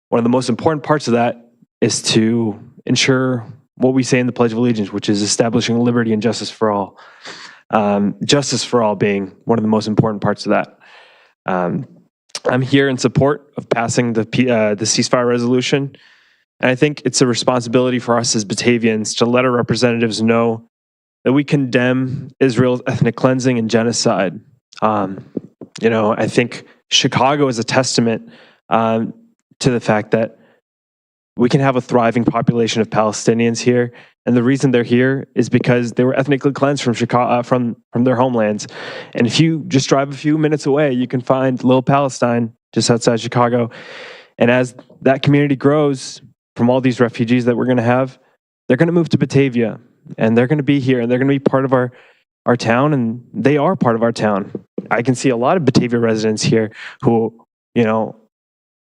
one of the most important parts of that is to ensure what we say in the Pledge of Allegiance, which is establishing liberty and justice for all. Justice for all being one of the most important parts of that. I'm here in support of passing the ceasefire resolution. And I think it's a responsibility for us as Batavians to let our representatives know that we condemn Israel's ethnic cleansing and genocide. I think Chicago is a testament to the fact that we can have a thriving population of Palestinians here, and the reason they're here is because they were ethnically cleansed from Chicago, from their homelands. And if you just drive a few minutes away, you can find Little Palestine just outside Chicago. And as that community grows from all these refugees that we're going to have, they're going to move to Batavia, and they're going to be here, and they're going to be part of our town, and they are part of our town. I can see a lot of Batavia residents here who, know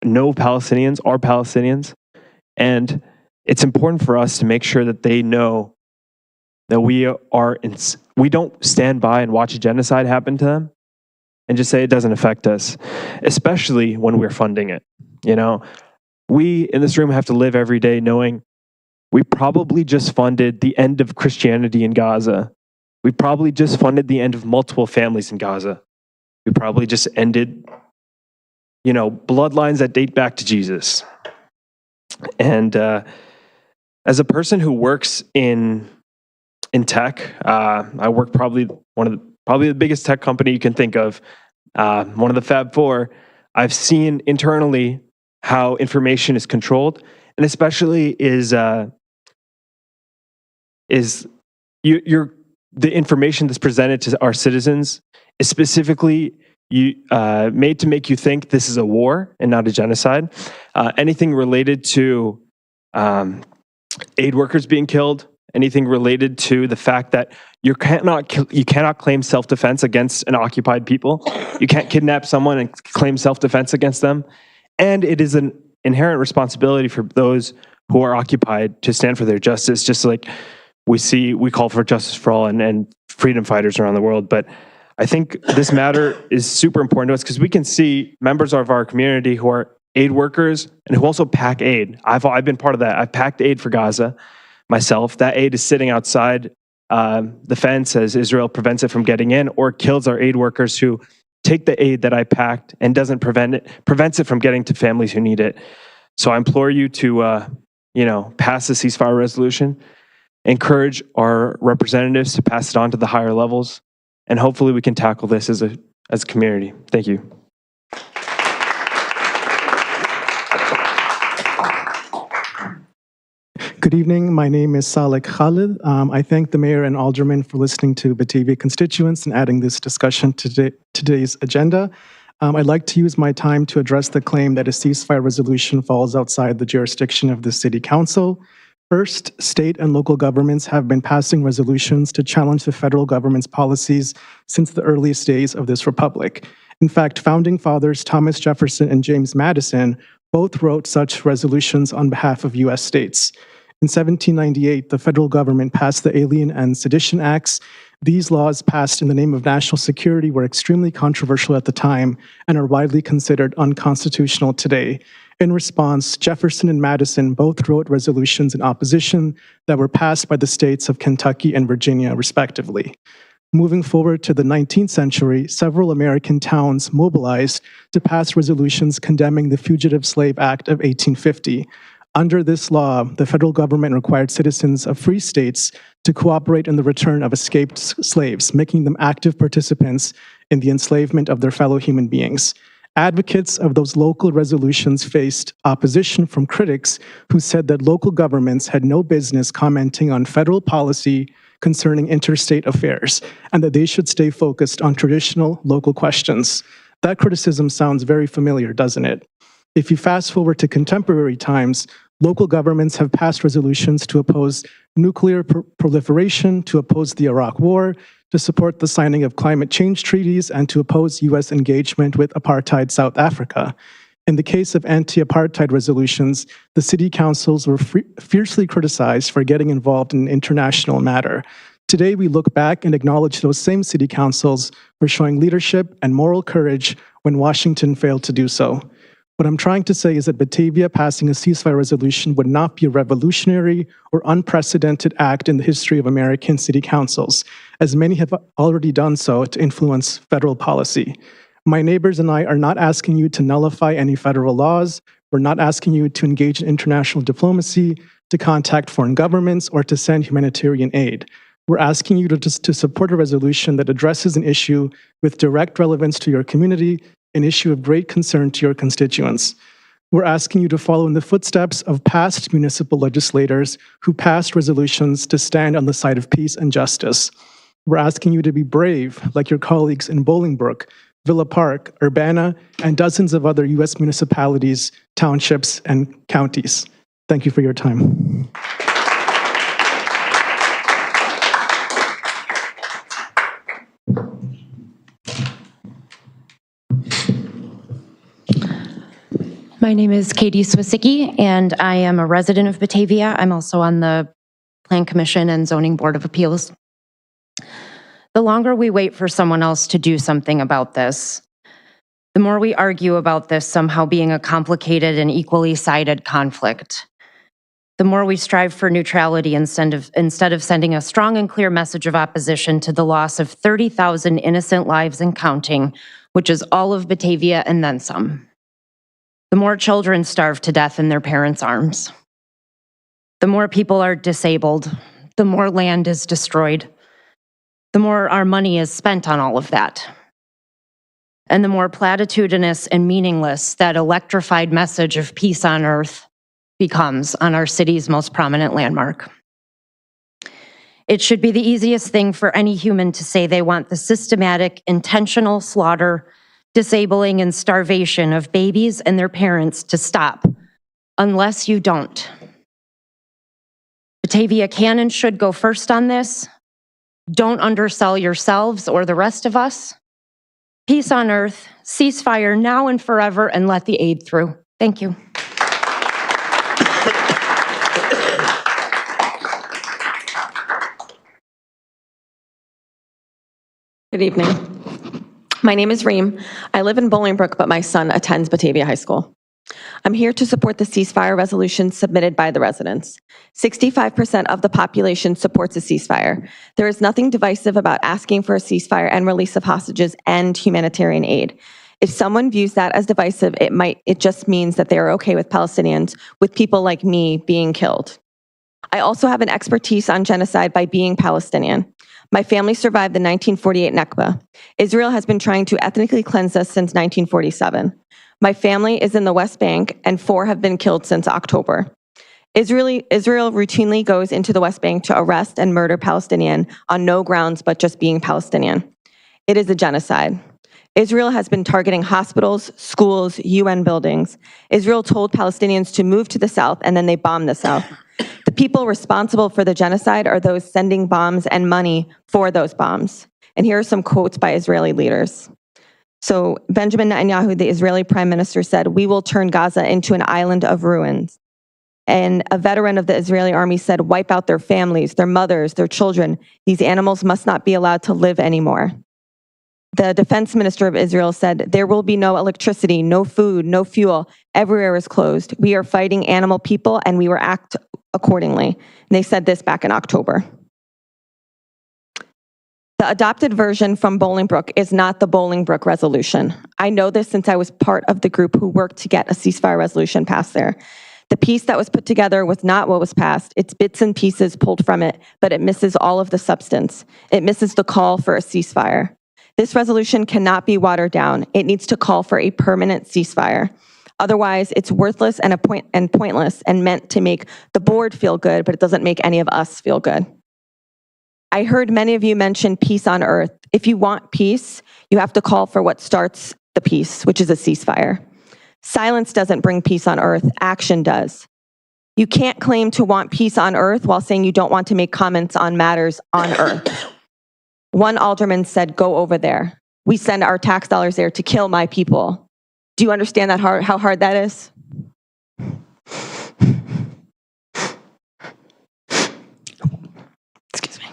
Palestinians, are Palestinians, and it's important for us to make sure that they know that we don't stand by and watch a genocide happen to them and just say it doesn't affect us, especially when we're funding it. We in this room have to live every day knowing we probably just funded the end of Christianity in Gaza. We probably just funded the end of multiple families in Gaza. We probably just ended, bloodlines that date back to Jesus. And as a person who works in tech, I work probably the biggest tech company you can think of, one of the Fab Four. I've seen internally how information is controlled, and especially the information that's presented to our citizens is specifically made to make you think this is a war and not a genocide. Anything related to aid workers being killed, anything related to the fact that you cannot claim self-defense against an occupied people. You can't kidnap someone and claim self-defense against them. And it is an inherent responsibility for those who are occupied to stand for their justice, just like we call for justice for all and freedom fighters around the world. But I think this matter is super important to us because we can see members of our community who are aid workers and who also pack aid. I've been part of that. I've packed aid for Gaza myself. That aid is sitting outside the fence as Israel prevents it from getting in, or kills our aid workers who take the aid that I packed and prevents it from getting to families who need it. So I implore you to pass the ceasefire resolution, encourage our representatives to pass it on to the higher levels, and hopefully we can tackle this as a community. Thank you. Good evening. My name is Salek Khalid. I thank the mayor and aldermen for listening to Batavia constituents and adding this discussion to today's agenda. I'd like to use my time to address the claim that a ceasefire resolution falls outside the jurisdiction of the City Council. First, state and local governments have been passing resolutions to challenge the federal government's policies since the earliest days of this republic. In fact, founding fathers Thomas Jefferson and James Madison both wrote such resolutions on behalf of U.S. states. In 1798, the federal government passed the Alien and Sedition Acts. These laws, passed in the name of national security, were extremely controversial at the time and are widely considered unconstitutional today. In response, Jefferson and Madison both wrote resolutions in opposition that were passed by the states of Kentucky and Virginia, respectively. Moving forward to the 19th century, several American towns mobilized to pass resolutions condemning the Fugitive Slave Act of 1850. Under this law, the federal government required citizens of free states to cooperate in the return of escaped slaves, making them active participants in the enslavement of their fellow human beings. Advocates of those local resolutions faced opposition from critics who said that local governments had no business commenting on federal policy concerning interstate affairs, and that they should stay focused on traditional local questions. That criticism sounds very familiar, doesn't it? If you fast forward to contemporary times, local governments have passed resolutions to oppose nuclear proliferation, to oppose the Iraq War, to support the signing of climate change treaties, and to oppose U.S. engagement with apartheid South Africa. In the case of anti-apartheid resolutions, the city councils were fiercely criticized for getting involved in an international matter. Today, we look back and acknowledge those same city councils for showing leadership and moral courage when Washington failed to do so. What I'm trying to say is that Batavia passing a ceasefire resolution would not be a revolutionary or unprecedented act in the history of American city councils, as many have already done so to influence federal policy. My neighbors and I are not asking you to nullify any federal laws. We're not asking you to engage in international diplomacy, to contact foreign governments, or to send humanitarian aid. We're asking you to support a resolution that addresses an issue with direct relevance to your community, an issue of great concern to your constituents. We're asking you to follow in the footsteps of past municipal legislators who passed resolutions to stand on the side of peace and justice. We're asking you to be brave, like your colleagues in Bolingbrook, Villa Park, Urbana, and dozens of other U.S. municipalities, townships, and counties. Thank you for your time. My name is Katie Swisicki, and I am a resident of Batavia. I'm also on the Plan Commission and Zoning Board of Appeals. The longer we wait for someone else to do something about this, the more we argue about this somehow being a complicated and equally sided conflict. The more we strive for neutrality instead of sending a strong and clear message of opposition to the loss of 30,000 innocent lives and counting, which is all of Batavia and then some. The more children starve to death in their parents' arms. The more people are disabled, the more land is destroyed, the more our money is spent on all of that. And the more platitudinous and meaningless that electrified message of peace on earth becomes on our city's most prominent landmark. It should be the easiest thing for any human to say they want the systematic, intentional slaughter, disabling, and starvation of babies and their parents to stop, unless you don't. Batavia can and should go first on this. Don't undersell yourselves or the rest of us. Peace on earth, ceasefire now and forever, and let the aid through. Thank you. Good evening. My name is Reem. I live in Bolingbrook, but my son attends Batavia High School. I'm here to support the ceasefire resolution submitted by the residents. 65% of the population supports a ceasefire. There is nothing divisive about asking for a ceasefire and release of hostages and humanitarian aid. If someone views that as divisive, it just means that they are okay with Palestinians, with people like me being killed. I also have an expertise on genocide by being Palestinian. My family survived the 1948 Nakba. Israel has been trying to ethnically cleanse us since 1947. My family is in the West Bank, and 4 have been killed since October. Israel routinely goes into the West Bank to arrest and murder Palestinians on no grounds but just being Palestinian. It is a genocide. Israel has been targeting hospitals, schools, UN buildings. Israel told Palestinians to move to the south, and then they bombed the south. The people responsible for the genocide are those sending bombs and money for those bombs. And here are some quotes by Israeli leaders. So Benjamin Netanyahu, the Israeli prime minister, said, "We will turn Gaza into an island of ruins." And a veteran of the Israeli army said, wipe out their families, their mothers, their children. These animals must not be allowed to live anymore. The defense minister of Israel said, there will be no electricity, no food, no fuel. Everywhere is closed. We are fighting animal people and we will act accordingly. And they said this back in October. The adopted version from Bolingbrook is not the Bolingbrook resolution. I know this since I was part of the group who worked to get a ceasefire resolution passed there. The piece that was put together was not what was passed. It's bits and pieces pulled from it, but it misses all of the substance. It misses the call for a ceasefire. This resolution cannot be watered down. It needs to call for a permanent ceasefire. Otherwise, it's worthless and pointless and meant to make the board feel good, but it doesn't make any of us feel good. I heard many of you mention peace on earth. If you want peace, you have to call for what starts the peace, which is a ceasefire. Silence doesn't bring peace on earth, action does. You can't claim to want peace on earth while saying you don't want to make comments on matters on earth. One alderman said, go over there. We send our tax dollars there to kill my people. Do you understand that how hard that is? Excuse me.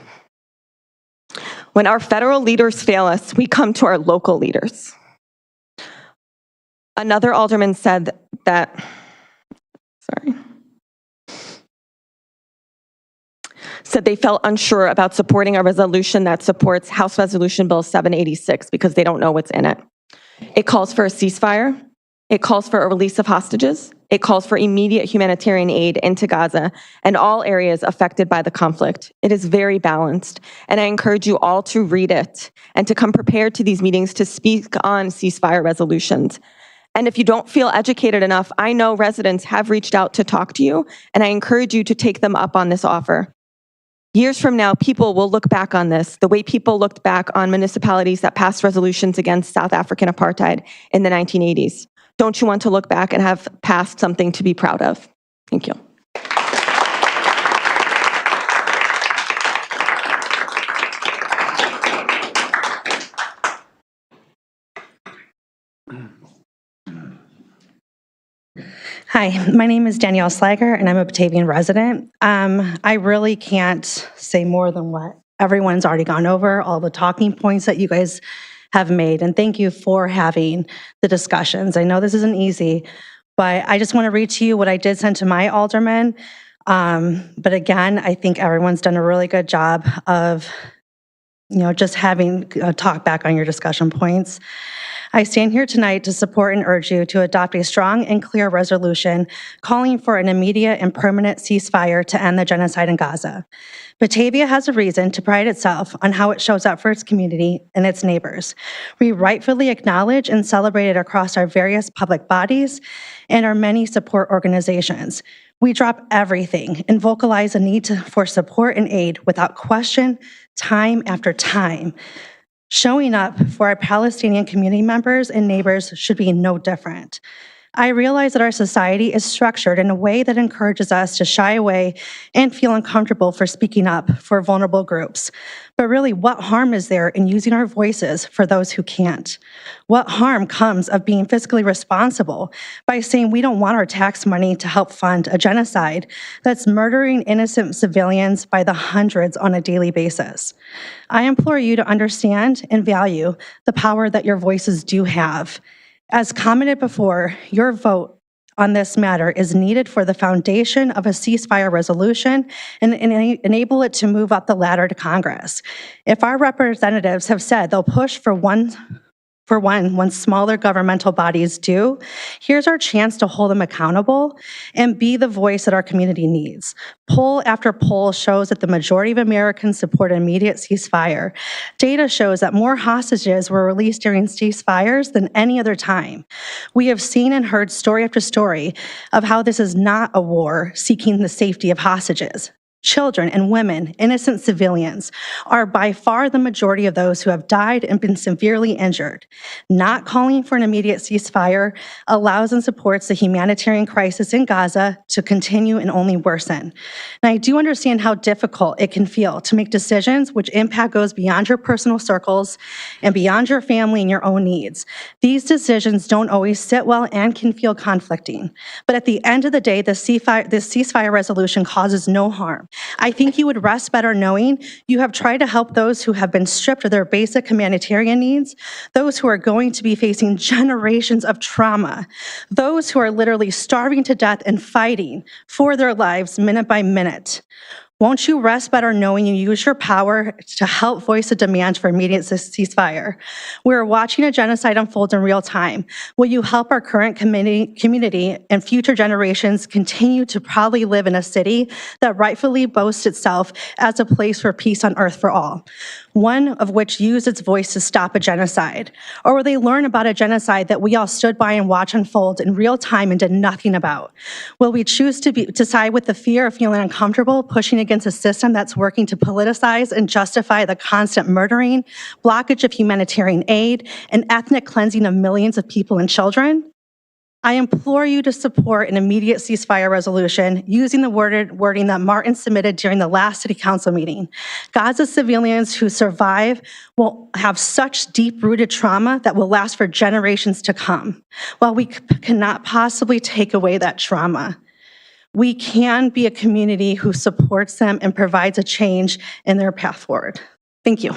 When our federal leaders fail us, we come to our local leaders. Another alderman said that, said they felt unsure about supporting a resolution that supports House Resolution Bill 786 because they don't know what's in it. It calls for a ceasefire. It calls for a release of hostages. It calls for immediate humanitarian aid into Gaza and all areas affected by the conflict. It is very balanced, and I encourage you all to read it and to come prepared to these meetings to speak on ceasefire resolutions. And if you don't feel educated enough, I know residents have reached out to talk to you, and I encourage you to take them up on this offer. Years from now, people will look back on this the way people looked back on municipalities that passed resolutions against South African apartheid in the 1980s. Don't you want to look back and have passed something to be proud of? Thank you. Hi, my name is Danielle Slager, and I'm a Batavian resident. I really can't say more than what everyone's already gone over, all the talking points that you guys have made, and thank you for having the discussions. I know this isn't easy, but I just want to read to you what I did send to my alderman. But again, I think everyone's done a really good job of, just having a talk back on your discussion points. I stand here tonight to support and urge you to adopt a strong and clear resolution calling for an immediate and permanent ceasefire to end the genocide in Gaza. Batavia has a reason to pride itself on how it shows up for its community and its neighbors. We rightfully acknowledge and celebrate it across our various public bodies and our many support organizations. We drop everything and vocalize a need for support and aid without question, time after time. Showing up for our Palestinian community members and neighbors should be no different. I realize that our society is structured in a way that encourages us to shy away and feel uncomfortable for speaking up for vulnerable groups. But really, what harm is there in using our voices for those who can't? What harm comes of being fiscally responsible by saying we don't want our tax money to help fund a genocide that's murdering innocent civilians by the hundreds on a daily basis? I implore you to understand and value the power that your voices do have. As commented before, your vote on this matter is needed for the foundation of a ceasefire resolution and enable it to move up the ladder to Congress. If our representatives have said they'll push for one when smaller governmental bodies do, here's our chance to hold them accountable and be the voice that our community needs. Poll after poll shows that the majority of Americans support an immediate ceasefire. Data shows that more hostages were released during ceasefires than any other time. We have seen and heard story after story of how this is not a war seeking the safety of hostages. children, and women, innocent civilians, are by far the majority of those who have died and been severely injured. Not calling for an immediate ceasefire allows and supports the humanitarian crisis in Gaza to continue and only worsen. And I do understand how difficult it can feel to make decisions which impact goes beyond your personal circles and beyond your family and your own needs. These decisions don't always sit well and can feel conflicting. But at the end of the day, this ceasefire resolution causes no harm. I think you would rest better knowing you have tried to help those who have been stripped of their basic humanitarian needs, those who are going to be facing generations of trauma, those who are literally starving to death and fighting for their lives minute by minute. Won't you rest better knowing you use your power to help voice a demand for immediate ceasefire? We're watching a genocide unfold in real time. Will you help our current community and future generations continue to proudly live in a city that rightfully boasts itself as a place for peace on earth for all? One of which used its voice to stop a genocide? Or will they learn about a genocide that we all stood by and watched unfold in real time and did nothing about? Will we choose to side with the fear of feeling uncomfortable, pushing against a system that's working to politicize and justify the constant murdering, blockage of humanitarian aid, and ethnic cleansing of millions of people and children? I implore you to support an immediate ceasefire resolution using the wording that Martin submitted during the last City Council meeting. Gaza civilians who survive will have such deep-rooted trauma that will last for generations to come. While we cannot possibly take away that trauma, we can be a community who supports them and provides a change in their path forward. Thank you.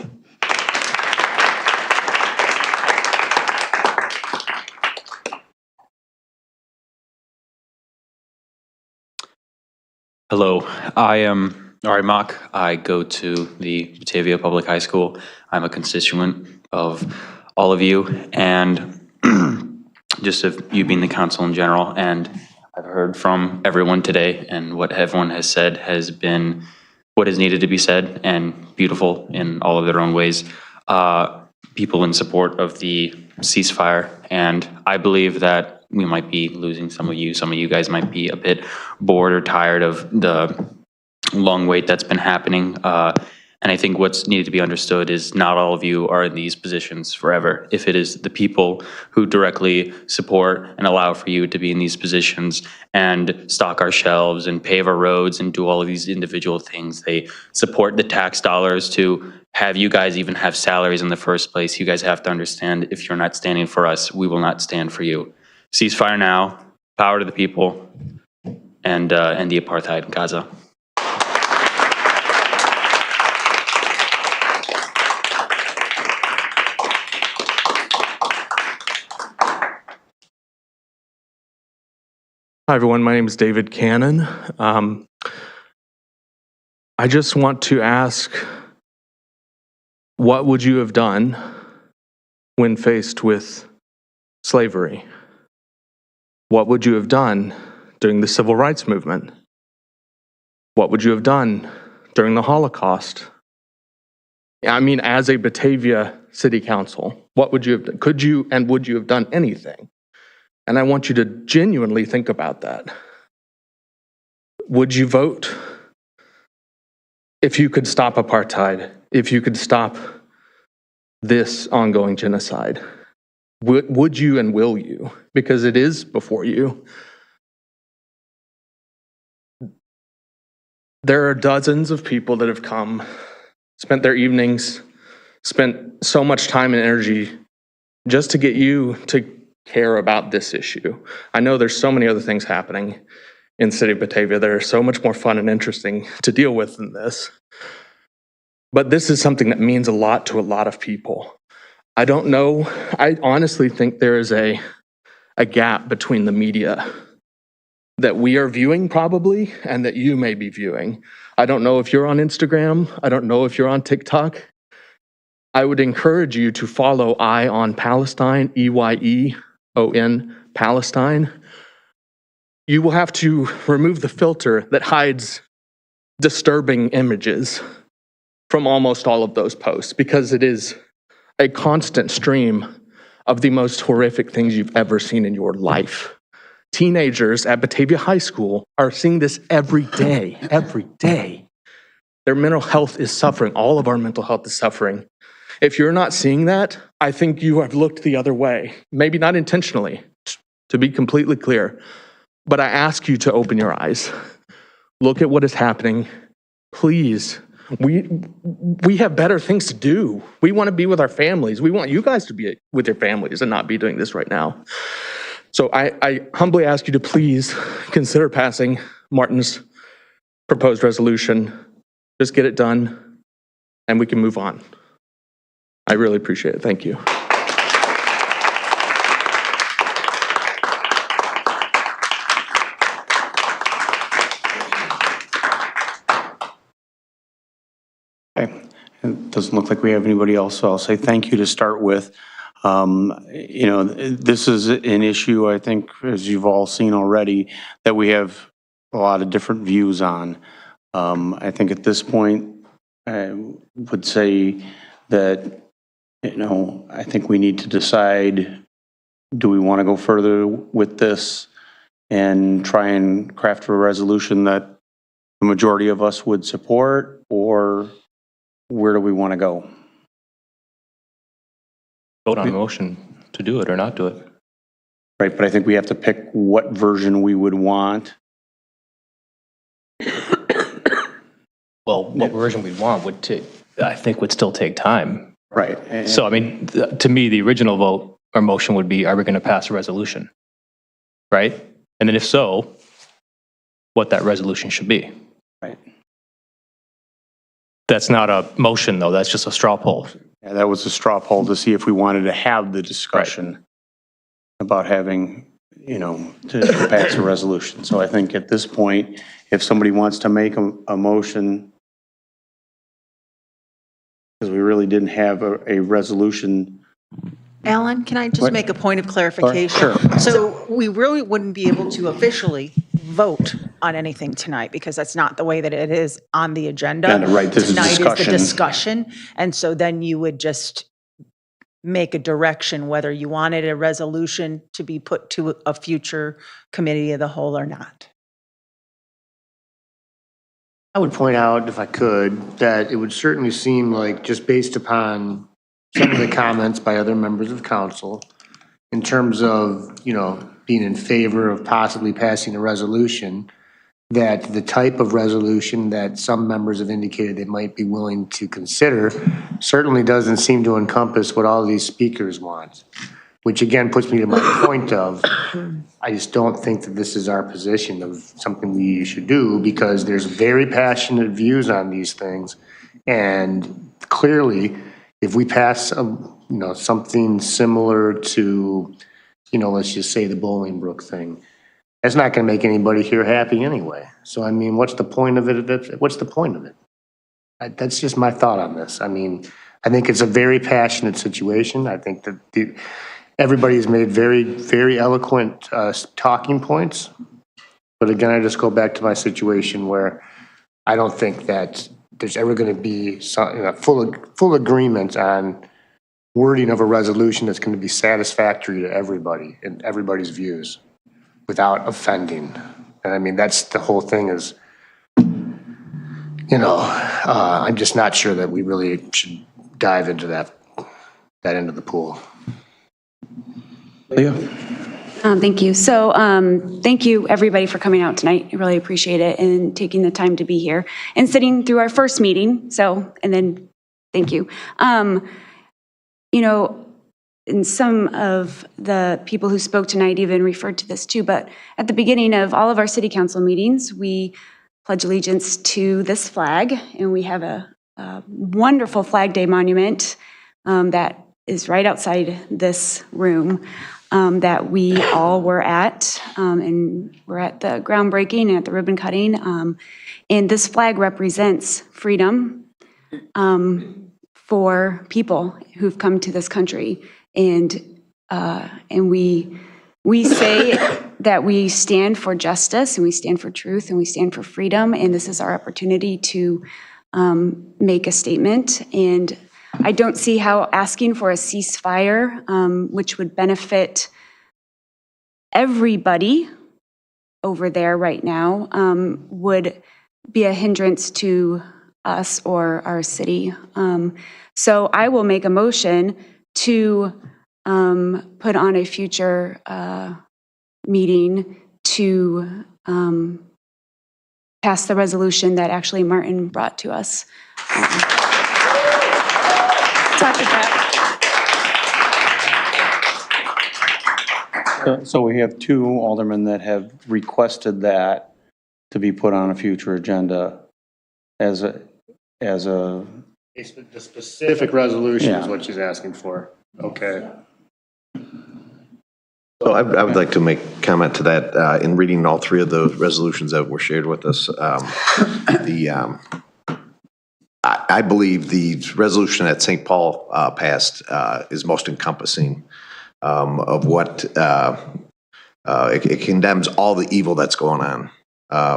Hello, I am Ari Mock. I go to the Batavia Public High School. I'm a constituent of all of you and just of you being the council in general. And I've heard from everyone today, and what everyone has said has been what is needed to be said and beautiful in all of their own ways. People in support of the ceasefire, and I believe that we might be losing some of you guys might be a bit bored or tired of the long wait that's been happening. And I think what's needed to be understood is not all of you are in these positions forever. If it is the people who directly support and allow for you to be in these positions and stock our shelves and pave our roads and do all of these individual things, they support the tax dollars to have you guys even have salaries in the first place. You guys have to understand, if you're not standing for us, we will not stand for you. Ceasefire now, power to the people, and end the apartheid in Gaza. Hi, everyone. My name is David Cannon. I just want to ask, what would you have done when faced with slavery? What would you have done during the civil rights movement? What would you have done during the Holocaust? I mean, as a Batavia City Council, what would you have done? Could you and would you have done anything? And I want you to genuinely think about that. Would you vote if you could stop apartheid, if you could stop this ongoing genocide? Would you and will you? Because it is before you. There are dozens of people that have come, spent their evenings, spent so much time and energy just to get you to care about this issue. I know there's so many other things happening in the city of Batavia that are so much more fun and interesting to deal with than this. But this is something that means a lot to a lot of people. I don't know, I honestly think there is a gap between the media that we are viewing probably and that you may be viewing. I don't know if you're on Instagram. I don't know if you're on TikTok. I would encourage you to follow Eye on Palestine, EYEON Palestine. You will have to remove the filter that hides disturbing images from almost all of those posts, because it is a constant stream of the most horrific things you've ever seen in your life. Teenagers at Batavia High School are seeing this every day, Their mental health is suffering. All of our mental health is suffering. If you're not seeing that, I think you have looked the other way. Maybe not intentionally, to be completely clear. But I ask you to open your eyes. Look at what is happening. Please. We have better things to do. We want to be with our families. We want you guys to be with your families and not be doing this right now. So I humbly ask you to please consider passing Martin's proposed resolution. Just get it done and we can move on. I really appreciate it. Thank you. Okay. It doesn't look like we have anybody else, so I'll say thank you to start with. You know, this is an issue, I think, as you've all seen already, that we have a lot of different views on. I think at this point, I would say that, you know, I think we need to decide, do we want to go further with this and try and craft a resolution that the majority of us would support, or where do we want to go? Vote on the motion to do it or not do it. Right, but I think we have to pick what version we would want. Well, what version we want would take, I think would still take time. Right. So, I mean, to me, the original vote or motion would be, are we going to pass a resolution? Right? And then if so, what that resolution should be. Right. That's not a motion, though. That's just a straw poll. Yeah, that was a straw poll to see if we wanted to have the discussion about having, you know, to pass a resolution. So I think at this point, if somebody wants to make a motion, because we really didn't have a resolution. Alan, can I just make a point of clarification? Sure. So we really wouldn't be able to officially vote on anything tonight because that's not the way that it is on the agenda. Yeah, right, this is Tonight is the discussion. discussion. And so then you would just make a direction whether you wanted a resolution to be put to a future committee of the whole or not. I would point out, if I could, that it would certainly seem like, just based upon some of the comments by other members of council, in terms of, you know, being in favor of possibly passing a resolution, that the type of resolution that some members have indicated they might be willing to consider certainly doesn't seem to encompass what all these speakers want, which again puts me to my point of, I just don't think that this is our position of something we should do, because there's very passionate views on these things. And clearly, if we pass something similar to, let's just say the Bolingbrook thing, that's not going to make anybody here happy anyway. So, I mean, what's the point of it? What's the point of it? That's just my thought on this. I mean, I think it's a very passionate situation. I think that everybody's made very, very eloquent talking points. But again, I just go back to my situation where I don't think that there's ever going to be full agreement on wording of a resolution that's going to be satisfactory to everybody and everybody's views without offending. And I mean, that's the whole thing is, I'm just not sure that we really should dive into that end of the pool. Leah? Thank you. So thank you, everybody, for coming out tonight. I really appreciate it and taking the time to be here and sitting through our first meeting. And then thank you. And some of the people who spoke tonight even referred to this too, but at the beginning of all of our city council meetings, we pledge allegiance to this flag, and we have a wonderful Flag Day monument that is right outside this room that we all were at, and we're at the groundbreaking and at the ribbon cutting. And this flag represents freedom for people who've come to this country. And we say that we stand for justice, and we stand for truth, and we stand for freedom. And this is our opportunity to make a statement. And I don't see how asking for a ceasefire, which would benefit everybody over there right now, would be a hindrance to us or our city. So I will make a motion to put on a future meeting to pass the resolution that actually Martin brought to us. So we have 2 aldermen that have requested that to be put on a future agenda as a, The specific resolution is Yeah. what she's asking for. Okay. So I would like to make comment to that. In reading all 3 of the resolutions that were shared with us, I believe the resolution that St. Paul passed is most encompassing of what it condemns all the evil that's going on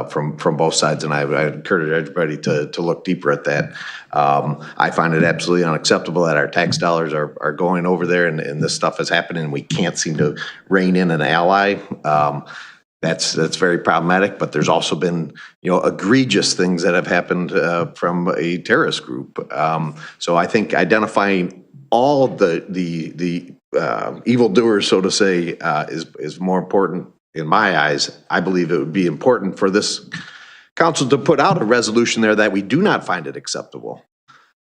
from both sides, and I encourage everybody to look deeper at that. I find it absolutely unacceptable that our tax dollars are going over there and this stuff is happening and we can't seem to rein in an ally. That's very problematic, but there's also been, egregious things that have happened from a terrorist group. So I think identifying all the evildoers, so to say, is more important in my eyes. I believe it would be important for this council to put out a resolution there that we do not find it acceptable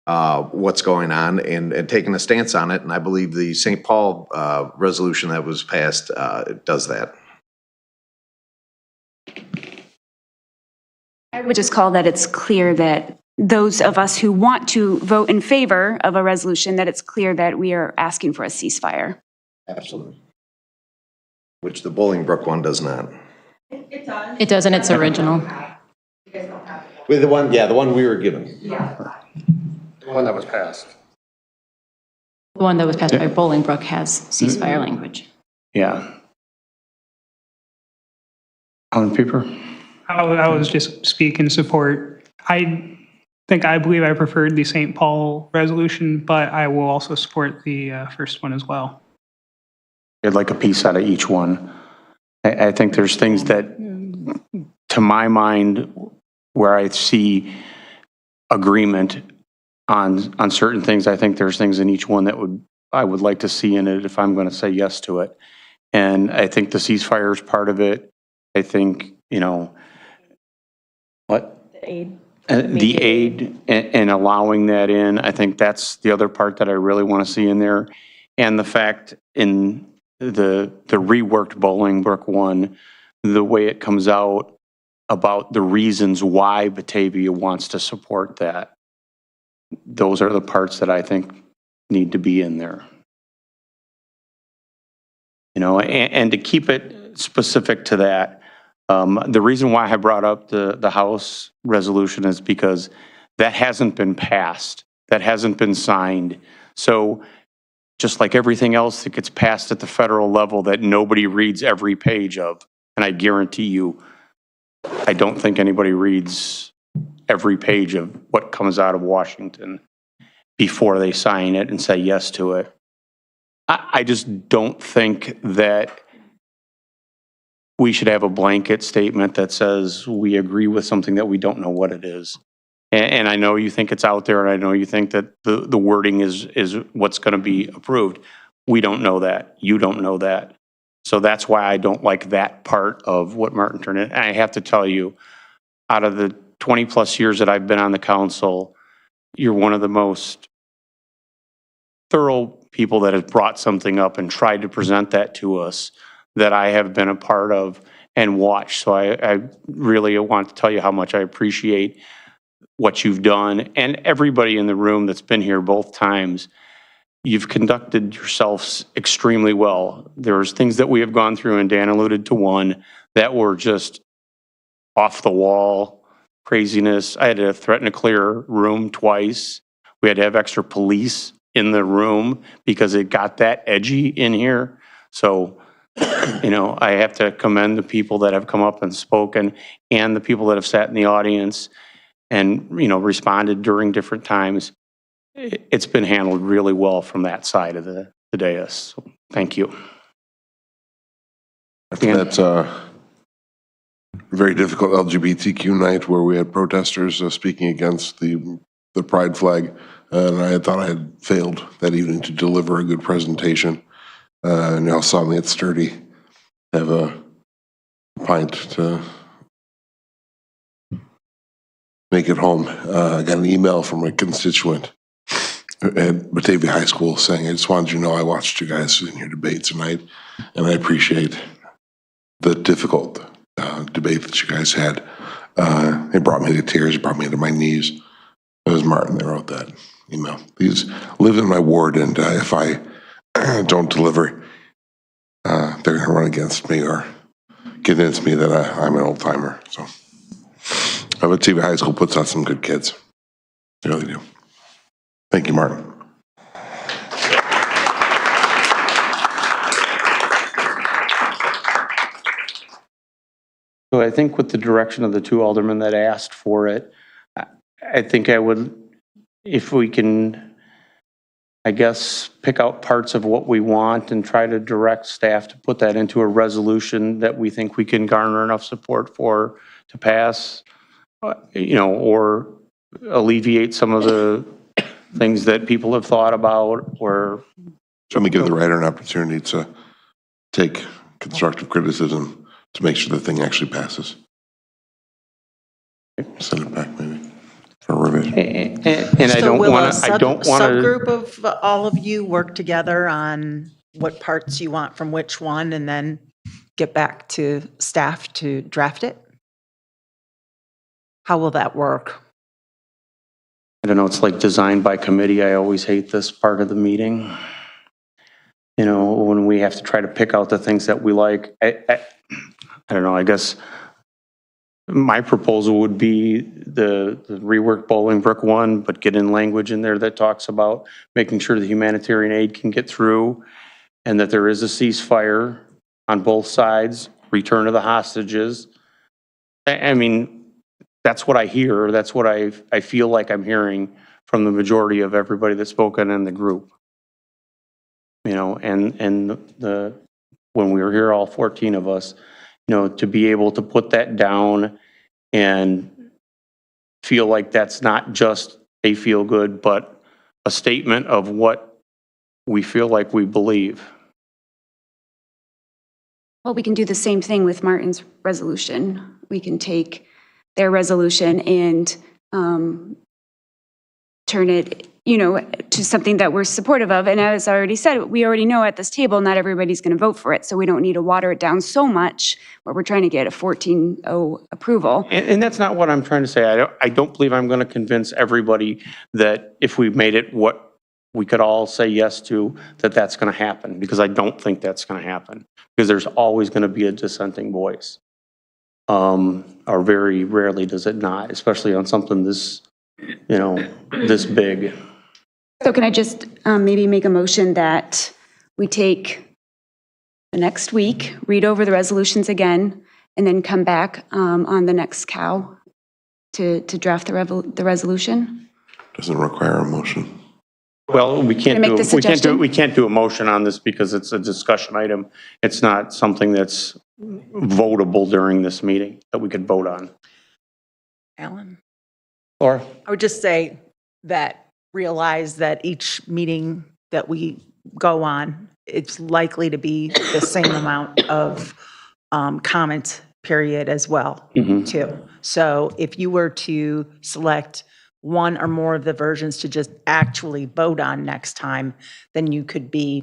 what's going on and taking a stance on it. And I believe the St. Paul resolution that was passed does that. I would just call that it's clear that those of us who want to vote in favor of a resolution, that it's clear that we are asking for a ceasefire. Absolutely. Which the Bolingbrook one does not. It does in its original. With the one we were given. The one that was passed. The one that was passed by Bolingbrook has ceasefire language. Yeah. Alan Pieper? I was just speaking support. I believe I preferred the St. Paul resolution, but I will also support the first one as well. I'd like a piece out of each one. I think there's things that, to my mind, where I see agreement on certain things. I think there's things in each one that I would like to see in it if I'm going to say yes to it. And I think the ceasefire is part of it. I think, what? The aid. The aid and allowing that in, I think that's the other part that I really want to see in there. And the fact in the reworked Bolingbrook one, the way it comes out about the reasons why Batavia wants to support that. Those are the parts that I think need to be in there. And to keep it specific to that, the reason why I brought up the House resolution is because that hasn't been passed. That hasn't been signed. So just like everything else that gets passed at the federal level that nobody reads every page of, and I guarantee you, I don't think anybody reads every page of what comes out of Washington before they sign it and say yes to it. I just don't think that we should have a blanket statement that says we agree with something that we don't know what it is. And I know you think it's out there, and I know you think that the wording is what's going to be approved. We don't know that. You don't know that. So that's why I don't like that part of what Martin turned in. And I have to tell you, out of the 20 plus years that I've been on the council, you're one of the most thorough people that has brought something up and tried to present that to us that I have been a part of and watched. So I really want to tell you how much I appreciate what you've done, and everybody in the room that's been here both times. You've conducted yourselves extremely well. There's things that we have gone through, and Dan alluded to one, that were just off the wall craziness. I had to threaten to clear a room twice. We had to have extra police in the room because it got that edgy in here. So, I have to commend the people that have come up and spoken, and the people that have sat in the audience and, responded during different times. It's been handled really well from that side of the dais. So thank you. That's very difficult LGBTQ night where we had protesters speaking against the pride flag. And I thought I had failed that evening to deliver a good presentation. And y'all saw me at Sturdy have a pint to make it home. I got an email from a constituent at Batavia High School saying, I just wanted you to know I watched you guys in your debate tonight, and I appreciate the difficult debate that you guys had. It brought me to tears, it brought me to my knees. It was Martin that wrote that email. He's lived in my ward, and if I don't deliver, they're going to run against me or convince me that I'm an old timer. So, Batavia High School puts out some good kids. They really do. Thank you, Martin. So I think with the direction of the two aldermen that asked for it, I think I would, if we can, I guess, pick out parts of what we want and try to direct staff to put that into a resolution that we think we can garner enough support for to pass, or alleviate some of the things that people have thought about, or. So let me give the writer an opportunity to take constructive criticism to make sure the thing actually passes. Send it back maybe for revision. And I So don't will want a to, I don't want to. subgroup of all of you work together on what parts you want from which one and then get back to staff to draft it? How will that work? I don't know, it's like designed by committee. I always hate this part of the meeting. When we have to try to pick out the things that we like. I don't know, I guess my proposal would be the rework Bolingbrook one, but get in language in there that talks about making sure the humanitarian aid can get through and that there is a ceasefire on both sides, return of the hostages. I mean, that's what I hear. That's what I feel like I'm hearing from the majority of everybody that's spoken in the group. And when we were here, all 14 of us, to be able to put that down and feel like that's not just a feel good, but a statement of what we feel like we believe. Well, we can do the same thing with Martin's resolution. We can take their resolution and turn it, to something that we're supportive of. And as I already said, we already know at this table, not everybody's going to vote for it. So we don't need to water it down so much where we're trying to get a 14-0 approval. And that's not what I'm trying to say. I don't believe I'm going to convince everybody that if we made it what we could all say yes to, that's going to happen, because I don't think that's going to happen, because there's always going to be a dissenting voice. Or very rarely does it not, especially on something this, this big. So can I just maybe make a motion that we take the next week, read over the resolutions again, and then come back on the next cow to draft the resolution? Doesn't require a motion. Well, we can't Can I make do, the suggestion? we can't do a motion on this because it's a discussion item. It's not something that's votable during this meeting that we could vote on. Alan? Or I would just say that realize that each meeting that we go on, it's likely to be the same amount of comment period as well, too. So if you were to select one or more of the versions to just actually vote on next time, then you could be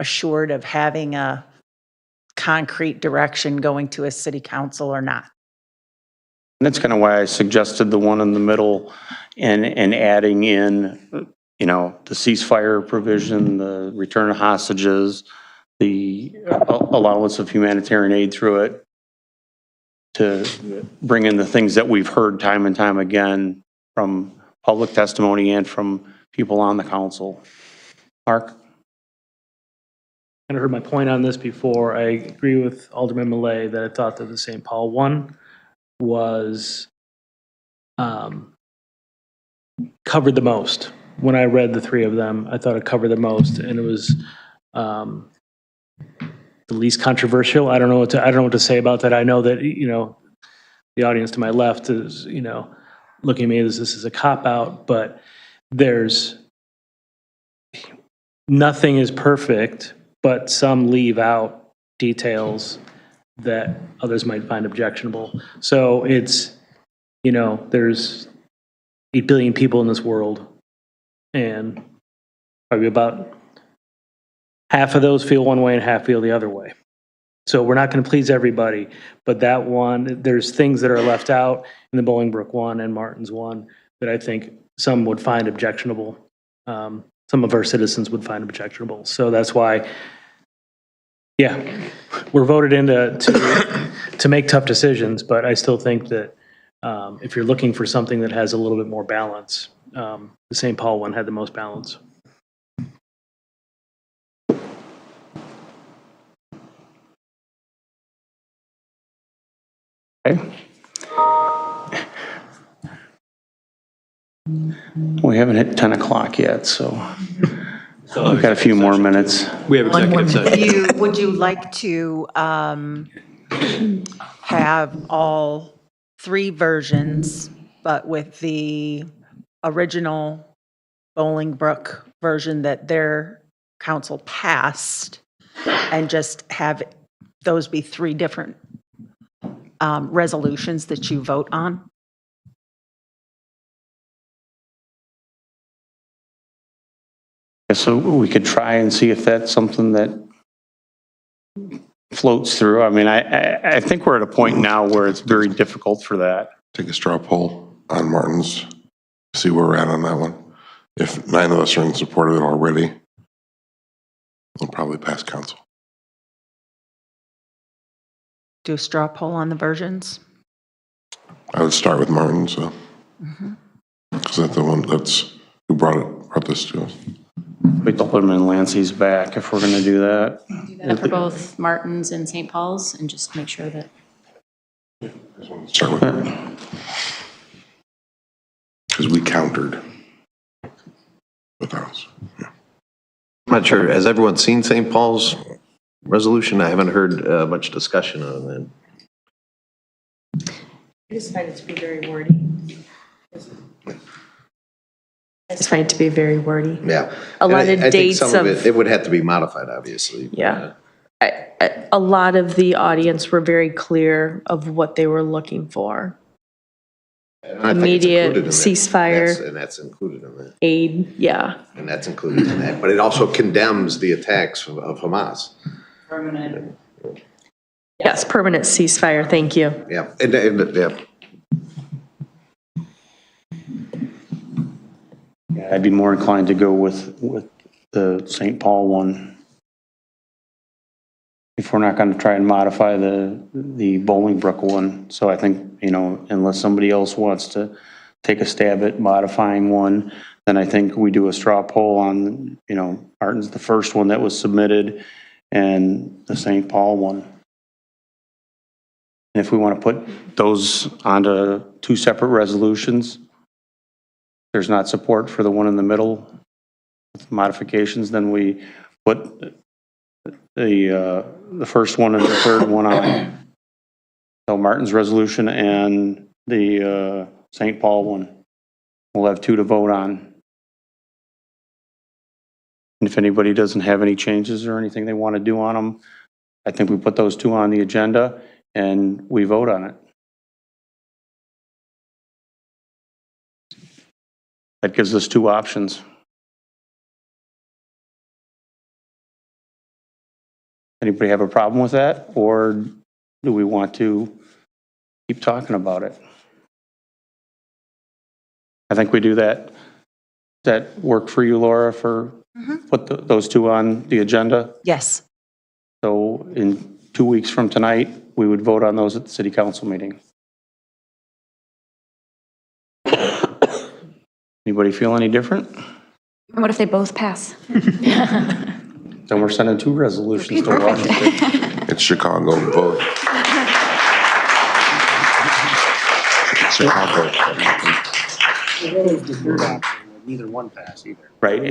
assured of having a concrete direction going to a city council or not. And that's kind of why I suggested the one in the middle and adding in, the ceasefire provision, the return of hostages, the allowance of humanitarian aid through it, to bring in the things that we've heard time and time again from public testimony and from people on the council. Mark? I heard my point on this before. I agree with Alderman Millay that I thought that the St. Paul one was covered the most. When I read the three of them, I thought it covered the most, and it was the least controversial. I don't know what to say about that. I know that, the audience to my left is, looking at me as this is a cop-out, but nothing is perfect, but some leave out details that others might find objectionable. So it's, there's 8 billion people in this world, and probably about half of those feel one way and half feel the other way. So we're not going to please everybody, but that one, there's things that are left out in the Bolingbrook one and Martin's one that I think some would find objectionable. Some of our citizens would find objectionable. So that's why, we're voted in to make tough decisions, but I still think that if you're looking for something that has a little bit more balance, the St. Paul one had the most balance. Okay. We haven't hit 10 o'clock yet, so we've got a few more minutes. We have executive session. Would you like to have all 3 versions, but with the original Bolingbrook version that their council passed, and just have those be 3 different resolutions that you vote on? So we could try and see if that's something that floats through. I mean, I think we're at a point now where it's very difficult for that. Take a straw poll on Martin's, see where we're at on that one. If 9 of us are in support of it already, we'll probably pass council. Do a straw poll on the versions? I would start with Martin, so. Is that the one who brought this to us? Wait till Alderman Lancey's back if we're going to do that. Do that for both Martin's and St. Paul's, and just make sure that. Start with Martin. Because we countered with ours. I'm not sure, has everyone seen St. Paul's resolution? I haven't heard much discussion on that. I just find it to be very wordy. I just find it to be very wordy. Yeah. A lot And of I think dates some of. it would have to be modified, obviously. Yeah. A lot of the audience were very clear of what they were looking for. And I think it's Immediate included in that. ceasefire. And that's included in that. Aid, yeah. And that's included in that. But it also condemns the attacks of Hamas. Permanent. Yes, permanent ceasefire, thank you. Yeah. Yeah. I'd be more inclined to go with the St. Paul one. If we're not going to try and modify the Bolingbrook one. So I think, unless somebody else wants to take a stab at modifying one, then I think we do a straw poll on, Martin's the first one that was submitted, and the St. Paul one. And if we want to put those onto 2 separate resolutions, there's not support for the one in the middle with modifications, then we put the first one and the third one on. So Martin's resolution and the St. Paul one. We'll have 2 to vote on. And if anybody doesn't have any changes or anything they want to do on them, I think we put those 2 on the agenda and we vote on it. That gives us 2 options. Anybody have a problem with that, or do we want to keep talking about it? I think we do that. Does that work for you, Laura, for put those 2 on the agenda? Yes. So in 2 weeks from tonight, we would vote on those at the city council meeting. Anybody feel any different? What if they both pass? Then we're sending 2 resolutions to Washington. It's Chicago, vote. Chicago. Neither one pass either. Right,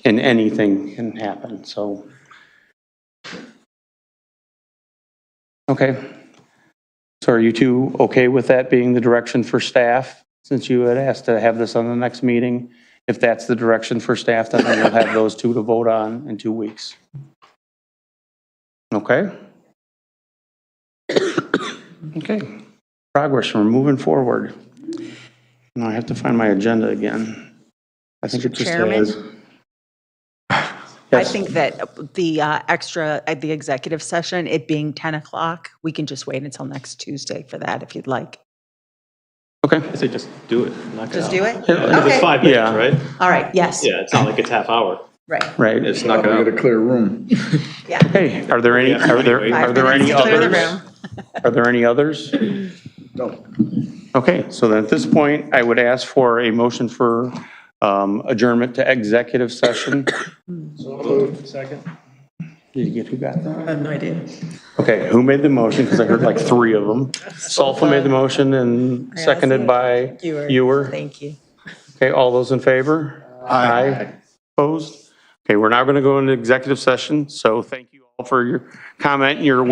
and anything can happen, so. Okay. So are you two okay with that being the direction for staff? Since you had asked to have this on the next meeting, if that's the direction for staff, then we'll have those two to vote on in 2 weeks. Okay? Okay. Progress, we're moving forward. Now I have to find my agenda again. I think it just Chairman? has. I think that the extra, the executive session, it being 10 o'clock, we can just wait until next Tuesday for that if you'd like. Okay. I say just do it. Knock Just it do out. it? Yeah, Okay. it's 5 minutes, Yeah. right? All right, yes. Yeah, it's not like it's half hour. Right. Right. It's knock it out. We got a clear room. Yeah. Okay, are there any Yeah, anyway. others? Clear the room. Are there any others? No. Okay, so then at this point, I would ask for a motion for adjournment to executive session. Second. Did you get who got that? I have no idea. Okay, who made the motion? Because I heard like 3 of them. Salfa made the motion and seconded by Ewer. Thank you. Okay, all those in favor? Aye. Opposed? Okay, we're now going to go into executive session, so thank you all for your comment and your